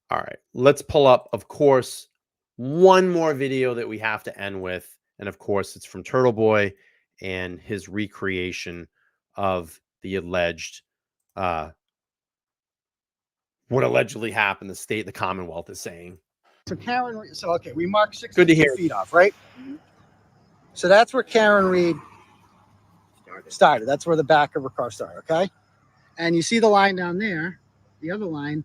All right, let's pull up, of course, one more video that we have to end with. And of course, it's from Turtle Boy and his recreation of the alleged what allegedly happened, the state, the Commonwealth is saying. So Karen, so okay, we marked Good to 62 hear. feet off, right? So that's where Karen Reed started. That's where the back of her car started, okay? And you see the line down there, the other line,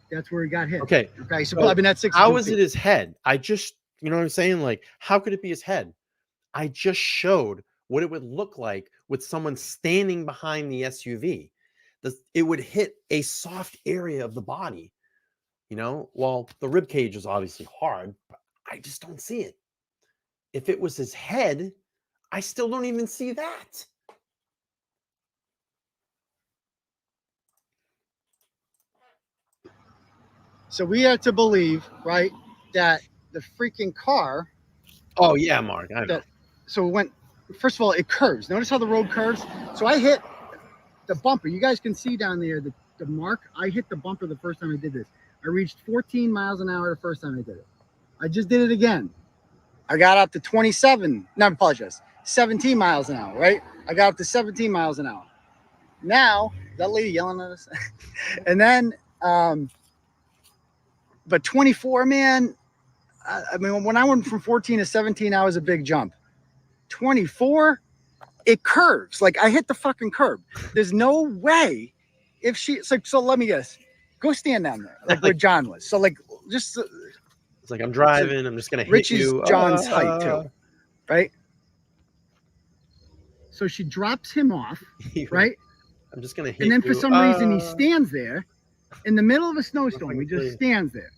that's where he got hit. Okay. Okay, so I mean, that's 62 How is feet. it his head? I just, you know what I'm saying? Like, how could it be his head? I just showed what it would look like with someone standing behind the SUV. It would hit a soft area of the body. You know, well, the rib cage is obviously hard, but I just don't see it. If it was his head, I still don't even see that. So we have to believe, right, that the freaking car. Oh yeah, Mark. I know. So it went. First of all, it curves. Notice how the road curves. So I hit the bumper. You guys can see down there the mark. I hit the bumper the first time I did this. I reached 14 miles an hour the first time I did it. I just did it again. I got up to 27. No, I apologize. 17 miles an hour, right? I got up to 17 miles an hour. Now, that lady yelling at us. And then, but 24, man, I mean, when I went from 14 to 17, that was a big jump. 24, it curves. Like, I hit the fucking curb. There's no way if she, so let me guess. Go stand down there, like where John was. So, like, just. It's like, I'm driving. I'm just going to hit Richie's you. John's height, too. Right? So she drops him off, right? I'm just going to hit you. And then for some reason, he stands there in the middle of a snowstorm. He just stands there.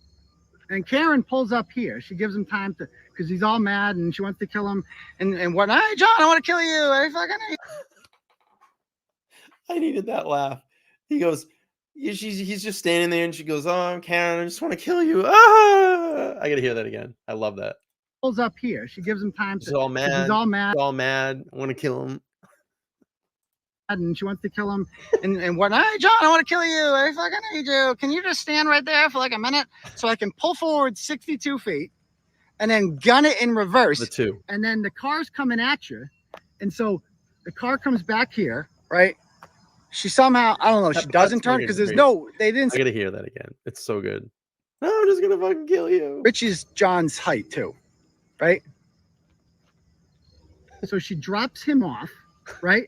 And Karen pulls up here. She gives him time to, because he's all mad and she wants to kill him. And what? Hey, John, I want to kill you. I needed that laugh. He goes, he's just standing there and she goes, oh, Karen, I just want to kill you. Ah! I got to hear that again. I love that. Pulls up here. She gives him time to. He's all mad. He's all mad. He's all mad. I want to kill him. And she wants to kill him. And what? Hey, John, I want to kill you. I fucking hate you. Can you just stand right there for like a minute so I can pull forward 62 feet and then gun it in reverse? The two. And then the car's coming at you. And so the car comes back here, right? She somehow, I don't know, she doesn't turn because there's no, they didn't. I got to hear that again. It's so good. No, I'm just going to fucking kill you. Richie's John's height too, right? So she drops him off, right?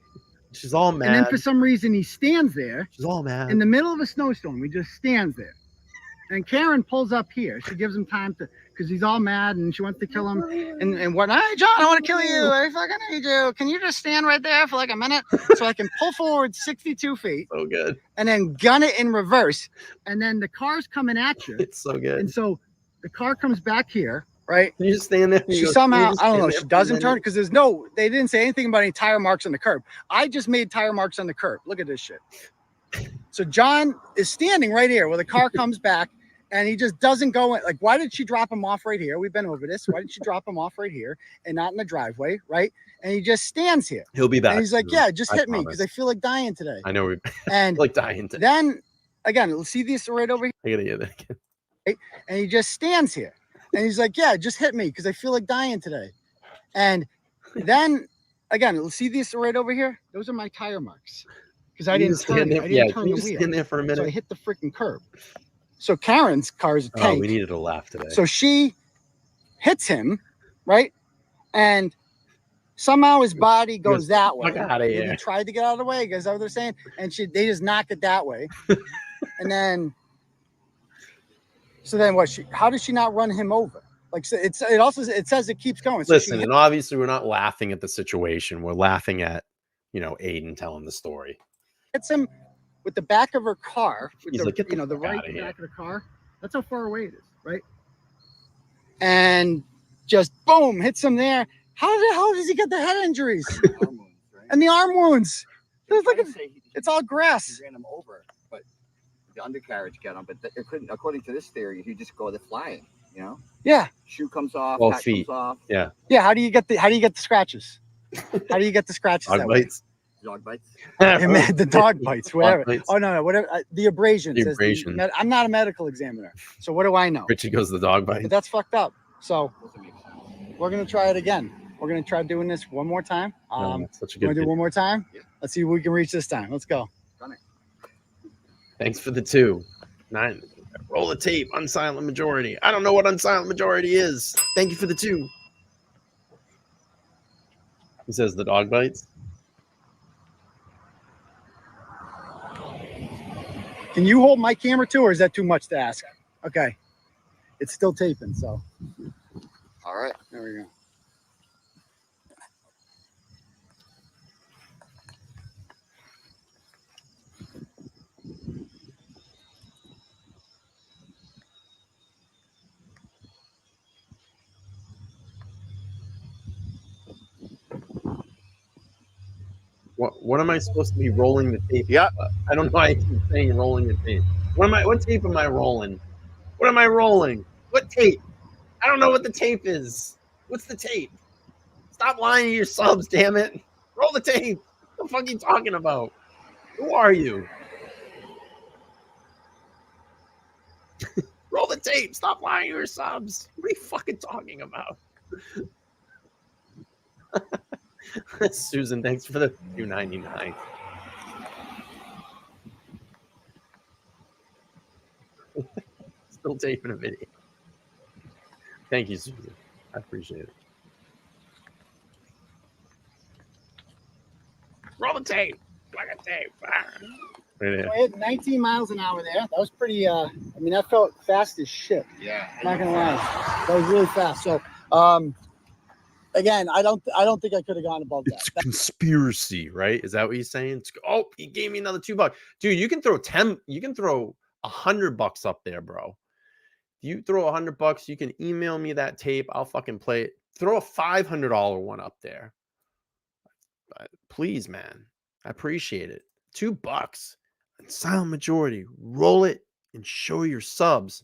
She's all mad. And then for some reason, he stands there. She's all mad. In the middle of a snowstorm. He just stands there. And Karen pulls up here. She gives him time to, because he's all mad and she wants to kill him. And what? Hey, John, I want to kill you. I fucking hate you. Can you just stand right there for like a minute so I can pull forward 62 feet? So good. And then gun it in reverse. And then the car's coming at you. It's so good. And so the car comes back here. Right? You just stand there. She somehow, I don't know, she doesn't turn because there's no, they didn't say anything about any tire marks on the curb. I just made tire marks on the curb. Look at this shit. So John is standing right here where the car comes back and he just doesn't go in. Like, why did she drop him off right here? We've been over this. Why did she drop him off right here and not in the driveway? Right? And he just stands here. He'll be back. And he's like, yeah, just hit me because I feel like dying today. I know. And like dying today. Then, again, see this right over here? I got to hear that again. Right? And he just stands here. And he's like, yeah, just hit me because I feel like dying today. And then, again, see this right over here? Those are my tire marks. Because I didn't turn the wheel. Stand there for a minute. So I hit the freaking curb. So Karen's car is a tank. Oh, we needed a laugh today. So she hits him, right? And somehow his body goes that way. Out of here. He tried to get out of the way, because that's what they're saying. And they just knocked it that way. And then... So then what? How does she not run him over? Like, so it says it keeps going. So listen, and obviously we're not laughing at the situation. We're laughing at, Aiden telling the story. Hits him with the back of her car. He's like, the right back of the car. That's how far away it is, right? And just boom, hits him there. How the hell does he get the head injuries? Arm wounds, right? And the arm wounds. It's all grass. He ran him over, but the undercarriage got him. But it couldn't. According to this theory, he just go to flying. Yeah. Shoe comes off. 12 hat feet. comes off. Yeah. Yeah. How do you get the scratches? How do you get the scratches? Dog that way? bites. Dog bites. The dog bites, whatever. Bites. Oh no, whatever. The abrasion. The abrasion. I'm not a medical examiner, so what do I know? Richie goes the dog bite. But that's fucked up. So we're gonna try it again. We're gonna try doing this one more time. That's such a good. Want to do one more time? Yeah. Let's see if we can reach this time. Let's go. Thanks for the 2. 9. Roll the tape. Unsilent majority. I don't know what unsilent majority is. Thank you for the 2. He says the dog bites. Can you hold my camera too, or is that too much to ask? Okay. It's still taping, so. All right. There we go. What am I supposed to be rolling the tape? Yeah. I don't know why I keep saying rolling the tape. What tape am I rolling? What am I rolling? What tape? I don't know what the tape is. What's the tape? Stop lying to your subs, damn it. Roll the tape. What the fuck are you talking about? Who are you? Roll the tape. Stop lying to your subs. What are you fucking talking about? Susan, thanks for the $2.99. Still taping a video. Thank you, Susan. I appreciate it. Roll the tape. Like a tape. So I hit 19 miles an hour there. That was pretty. I mean, that felt fast as shit. Yeah. I'm not gonna lie. That was really fast. So, again, I don't think I could have gone above that. It's conspiracy, right? Is that what he's saying? Oh, he gave me another $2. Dude, you can throw 10. You can throw $100 up there, bro. You throw $100, you can email me that tape. I'll fucking play it. Throw a $500 one up there. Please, man. I appreciate it. $2. Silent majority. Roll it and show your subs.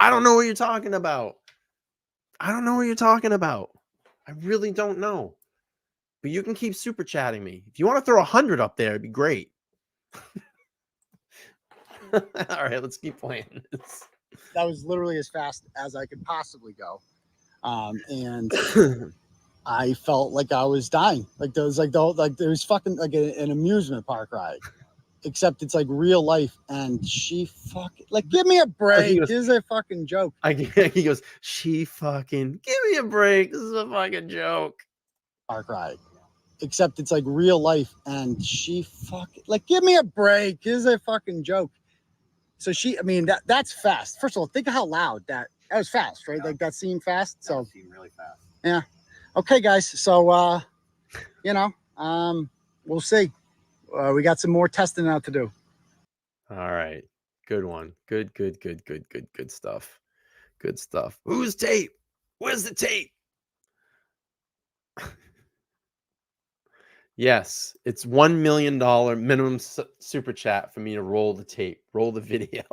I don't know what you're talking about. I don't know what you're talking about. I really don't know. But you can keep super chatting me. If you want to throw 100 up there, it'd be great. All right, let's keep playing this. That was literally as fast as I could possibly go, and I felt like I was dying. Like there was like there was fucking like an amusement park ride, except it's like real life. And she fucking like, give me a break. This is a fucking joke. He goes, she fucking, give me a break. This is a fucking joke. Park ride, except it's like real life. And she fucking like, give me a break. This is a fucking joke. So she, I mean, that's fast. First of all, think of how loud that was fast, right? Yeah. Like that seemed fast. That so seemed really fast. Yeah. Okay, guys. So, we'll see. We got some more testing out to do. All right. Good one. Good stuff. Good stuff. Who's tape? Where's the tape? Yes, it's $1 million minimum super chat for me to roll the tape, roll the video.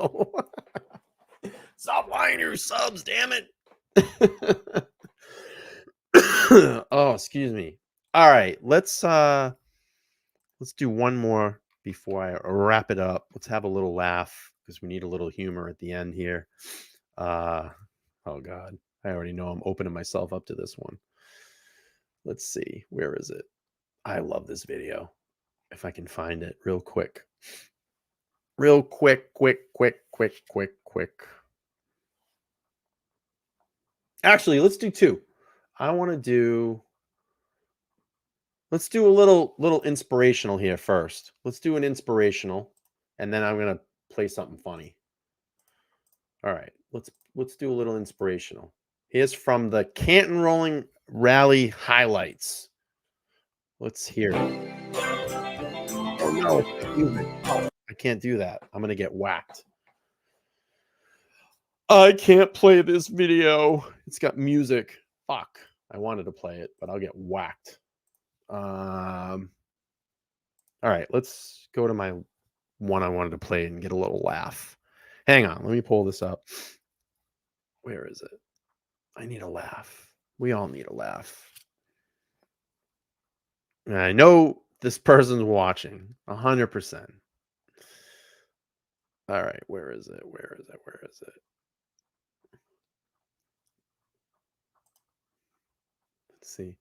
Stop lying to your subs, damn it. Oh, excuse me. All right, let's do one more before I wrap it up. Let's have a little laugh because we need a little humor at the end here. Oh God, I already know I'm opening myself up to this one. Let's see, where is it? I love this video. If I can find it real quick. Quick. Actually, let's do two. Let's do a little inspirational here first. Let's do an inspirational, and then I'm going to play something funny. All right, let's do a little inspirational. Here's from the Canton Rolling Rally highlights. Let's hear it. Oh no, I can't do that. I'm gonna get whacked. I can't play this video. It's got music. Fuck. I wanted to play it, but I'll get whacked. All right, let's go to my one I wanted to play and get a little laugh. Hang on, let me pull this up. Where is it? I need a laugh. We all need a laugh. And I know this person's watching 100%. All right, where is it? Let's see.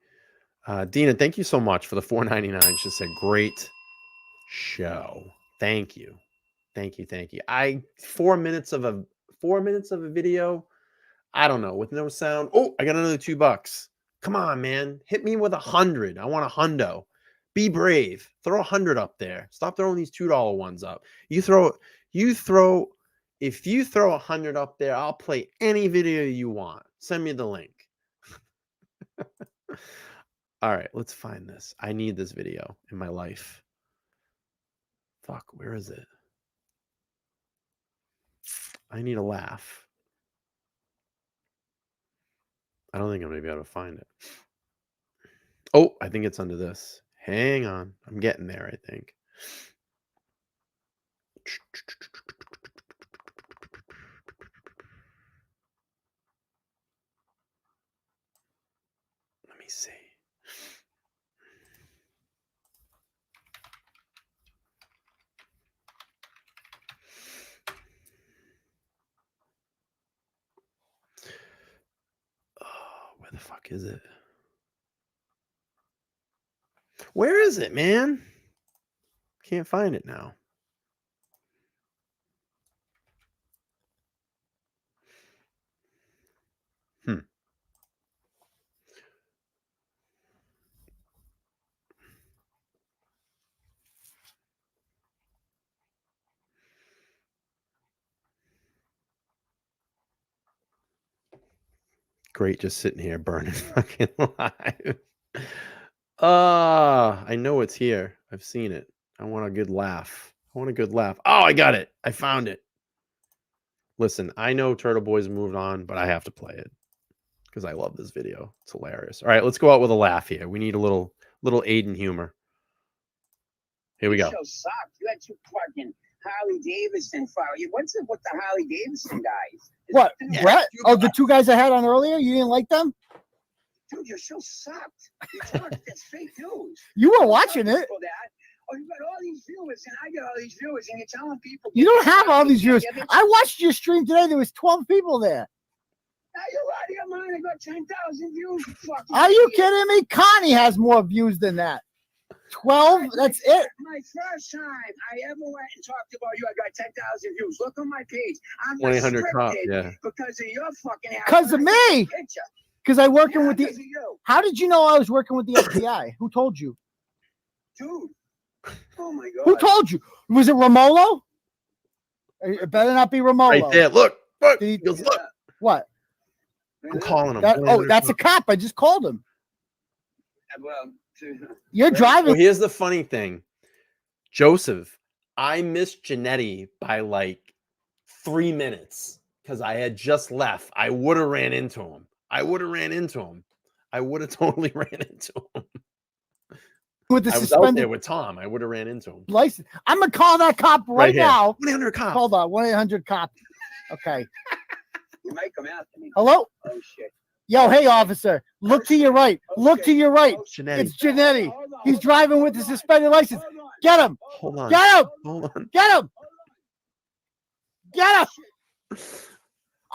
Dina, thank you so much for the $4.99. She said, great show. Thank you. 4 minutes of a video. I don't know, with no sound. Oh, I got another $2. Come on, man. Hit me with 100. I want a hundo. Be brave. Throw 100 up there. Stop throwing these $2 ones up. If you throw 100 up there, I'll play any video you want. Send me the link. All right, let's find this. I need this video in my life. Fuck, where is it? I need a laugh. I don't think I'm going to be able to find it. Oh, I think it's under this. Hang on. I'm getting there, I think. Let me see. fuck is it? Where is it, man? Can't find it now. Great, just sitting here burning fucking live. I know it's here. I've seen it. I want a good laugh. I want a good laugh. Oh, I got it. I found it. Listen, I know Turtle Boy's moved on, but I have to play it because I love this video. It's hilarious. All right, let's go out with a laugh here. We need a little Aiden humor. Here we go. Show sucked. You had two fucking Harley Davidson fire. What's it with the Harley Davidson guys? What, Brett? Oh, the two guys I had on earlier? You didn't like them? Dude, your show sucked. That's fake news. You were watching it. Oh, you got all these viewers, and I got all these viewers, and you're telling people. You don't have all these viewers. I watched your stream today. There was 12 people there. Now you're out of your mind. I got 10,000 views. Are you kidding me? Connie has more views than that. 12? That's it. My first time I ever went and talked about you, I got 10,000 views. Look on my page. I'm 1,800 cop, yeah. Because of your fucking ass. Because of me. Because I'm working with the. How did you know I was working with the FBI? Who told you? Dude. Oh my God. Who told you? Was it Romolo? It better not be Romolo. Right there. Look. Look. He goes, look. What? I'm calling him. That's a cop. I just called him. Well, you're driving. Well, here's the funny thing. Joseph, I missed Janetti by like 3 minutes because I had just left. I would have ran into him. I would have totally ran into him. With the I was out there with Tom. I would have ran into him. License. I'm gonna call that cop right now. 1-800 cop. Hold on, 1-800 cop. Okay. You might come after me. Hello. Oh shit. Yo, hey officer, look to your right. Look to your right. Janetti. It's Janetti. He's driving with the suspended license. Get him. Hold on. Get him. Hold on. Get him. Get him.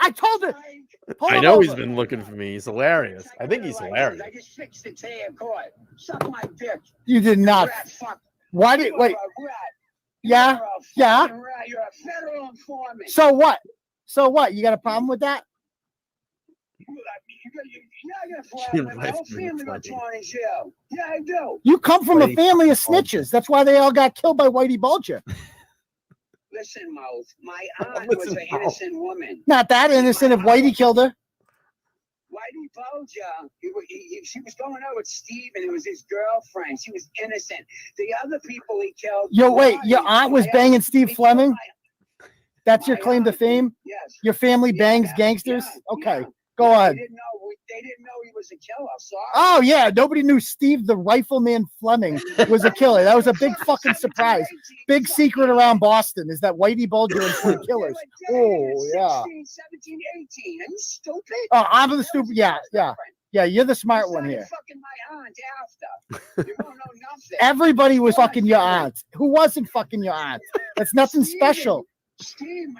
I told her. I know he's been looking for me. He's hilarious. I think he's hilarious. I just fixed it today in court. Suck my dick. You did not. Why did wait? Yeah. Yeah. You're a federal informant. So what? So what? You got a problem with that? Yeah, I do. You come from a family of snitches. That's why they all got killed by Whitey Bulger. Listen, Mouth, my aunt was an innocent woman. Not that innocent if Whitey killed her. Whitey Bulger, she was going out with Steve, and it was his girlfriend. She was innocent. The other people he killed. Yo, wait, your aunt was banging Steve Fleming? That's your claim to fame? Yes. Your family bangs gangsters? Okay, go on. They didn't know he was a killer. Sorry. Oh, yeah. Nobody knew Steve the Rifleman Fleming was a killer. That was a big fucking surprise. Big secret around Boston is that Whitey Bulger and two killers. Oh, yeah. 16, 17, 18. Are you stupid? Oh, I'm the stupid. Yeah, yeah. Yeah, you're the smart one here. Fucking my aunt after. You don't know nothing. Everybody was fucking your aunt. Who wasn't fucking your aunt? That's nothing special. Steven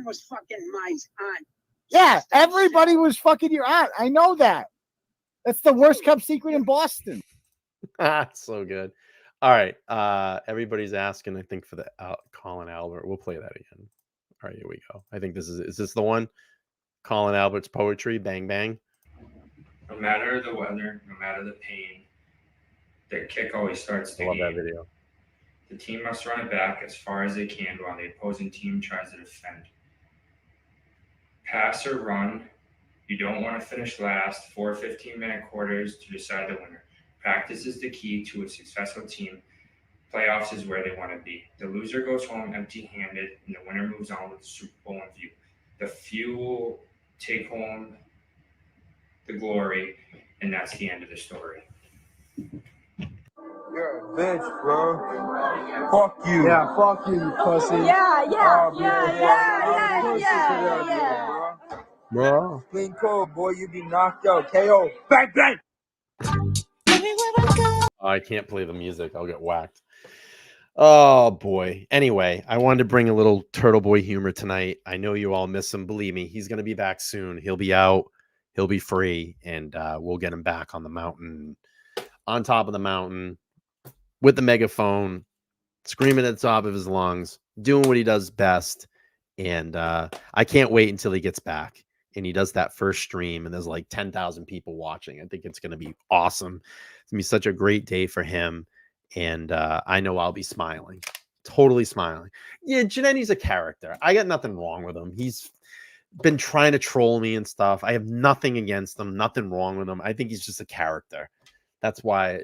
was fucking my aunt. Yeah, everybody was fucking your aunt. I know that. That's the worst kept secret in Boston. So good. All right. Everybody's asking, I think, for the Colin Albert. We'll play that again. All right, here we go. I think this is this the one? Colin Albert's poetry, bang, bang. No matter the weather, no matter the pain, their kick always starts the I love game. that video. The team must run it back as far as they can while the opposing team tries to defend. Pass or run, you don't want to finish last. 4 15-minute quarters to decide the winner. Practice is the key to a successful team. Playoffs is where they want to be. The loser goes home empty-handed, and the winner moves on with the Super Bowl in view. The few will take home the glory, and that's the end of the story. You're a bitch, bro. Fuck you. Yeah, fuck you, you pussy. Bro. Clean cold, boy. You be knocked out. KO. Bang, bang. I can't play the music. I'll get whacked. Oh, boy. Anyway, I wanted to bring a little Turtle Boy humor tonight. I know you all miss him. Believe me, he's going to be back soon. He'll be out. he'll be free, and we'll get him back on the mountain, on top of the mountain, with the megaphone, screaming at the top of his lungs, doing what he does best. And I can't wait until he gets back and he does that first stream and there's like 10,000 people watching. I think it's going to be awesome. It's going to be such a great day for him. And I know I'll be smiling, totally smiling. Yeah, Janetti's a character. I got nothing wrong with him. He's been trying to troll me and stuff. I have nothing against him, nothing wrong with him. I think he's just a character. That's why,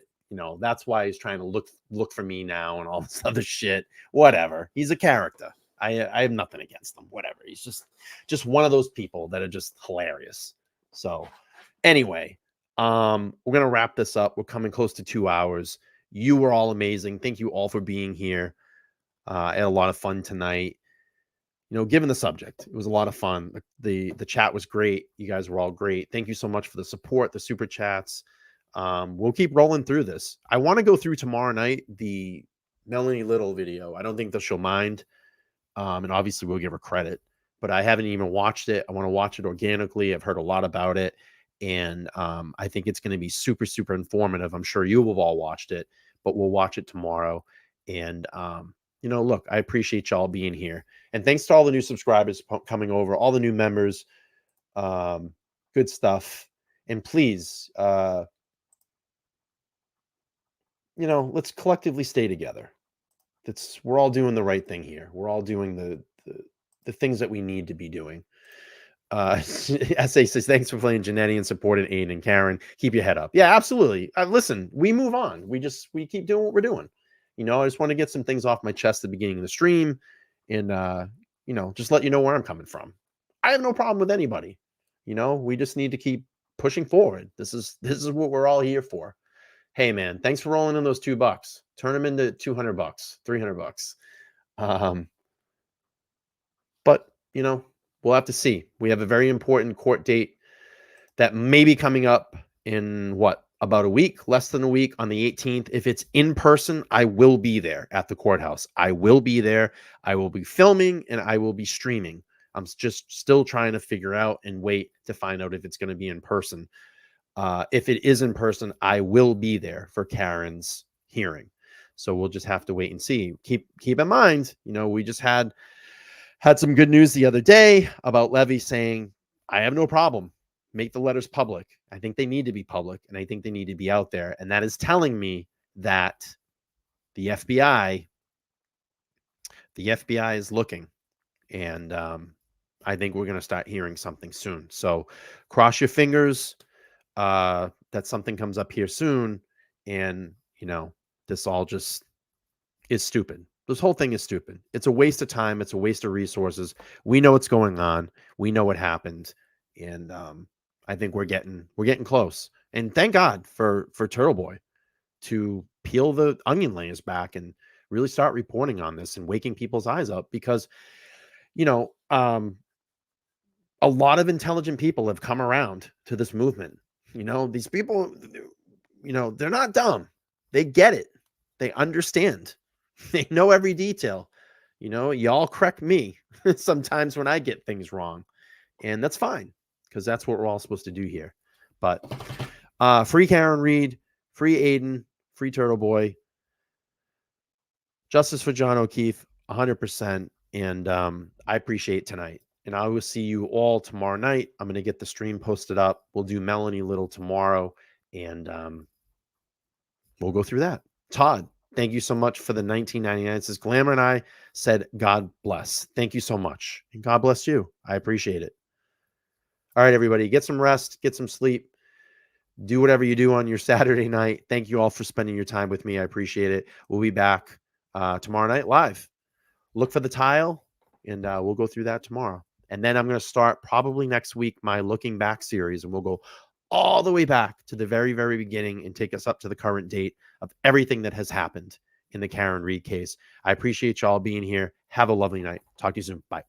that's why he's trying to look for me now and all this other shit. Whatever. He's a character. I have nothing against him. Whatever. He's just one of those people that are just hilarious. So anyway, we're gonna wrap this up. We're coming close to 2 hours. You were all amazing. Thank you all for being here. I had a lot of fun tonight. Given the subject, it was a lot of fun. The chat was great. You guys were all great. Thank you so much for the support, the super chats. We'll keep rolling through this. I want to go through tomorrow night the Melanie Little video. I don't think that she'll mind. And obviously we'll give her credit, but I haven't even watched it. I want to watch it organically. I've heard a lot about it. And I think it's going to be super, super informative. I'm sure you have all watched it, but we'll watch it tomorrow. And, look, I appreciate y'all being here. And thanks to all the new subscribers coming over, all the new members. Good stuff. And please, let's collectively stay together. We're all doing the right thing here. We're all doing the things that we need to be doing. SA says, thanks for playing Janetti and supporting Aiden and Karen. Keep your head up. Yeah, absolutely. Listen, we move on. We keep doing what we're doing. I just want to get some things off my chest at the beginning of the stream and, just let you know where I'm coming from. I have no problem with anybody. We just need to keep pushing forward. This is what we're all here for. Hey man, thanks for rolling in those $2. Turn them into $200, $300. But we'll have to see. We have a very important court date that may be coming up in about a week, less than a week, on the 18th. If it's in person, I will be there at the courthouse. I will be there. I will be filming and I will be streaming. I'm just still trying to figure out and wait to find out if it's going to be in person. If it is in person, I will be there for Karen's hearing. So we'll just have to wait and see. Keep in mind, we just had some good news the other day about Levy saying, I have no problem. Make the letters public. I think they need to be public, and I think they need to be out there. And that is telling me that the FBI is looking. And I think we're going to start hearing something soon. So cross your fingers that something comes up here soon. And, this all just is stupid. This whole thing is stupid. It's a waste of time. It's a waste of resources. We know what's going on. We know what happened. And I think we're getting close. And thank God for Turtle Boy to peel the onion layers back and really start reporting on this and waking people's eyes up, because, a lot of intelligent people have come around to this movement. These people, they're not dumb. They get it. They understand. They know every detail. Y'all correct me sometimes when I get things wrong. And that's fine, because that's what we're all supposed to do here. But free Karen Reed, free Aiden, free Turtle Boy, justice for John O'Keefe, 100%. And I appreciate tonight. And I will see you all tomorrow night. I'm going to get the stream posted up. We'll do Melanie Little tomorrow. And we'll go through that. Todd, thank you so much for the 1999. It says Glamour and I said, God bless. Thank you so much. And God bless you. I appreciate it. All right, everybody, get some rest, get some sleep, do whatever you do on your Saturday night. Thank you all for spending your time with me. I appreciate it. We'll be back tomorrow night live. Look for the tile, and we'll go through that tomorrow. And then I'm going to start probably next week my Looking Back series, and we'll go all the way back to the very, very beginning and take us up to the current date of everything that has happened in the Karen Reed case. I appreciate y'all being here. Have a lovely night. Talk to you soon. Bye.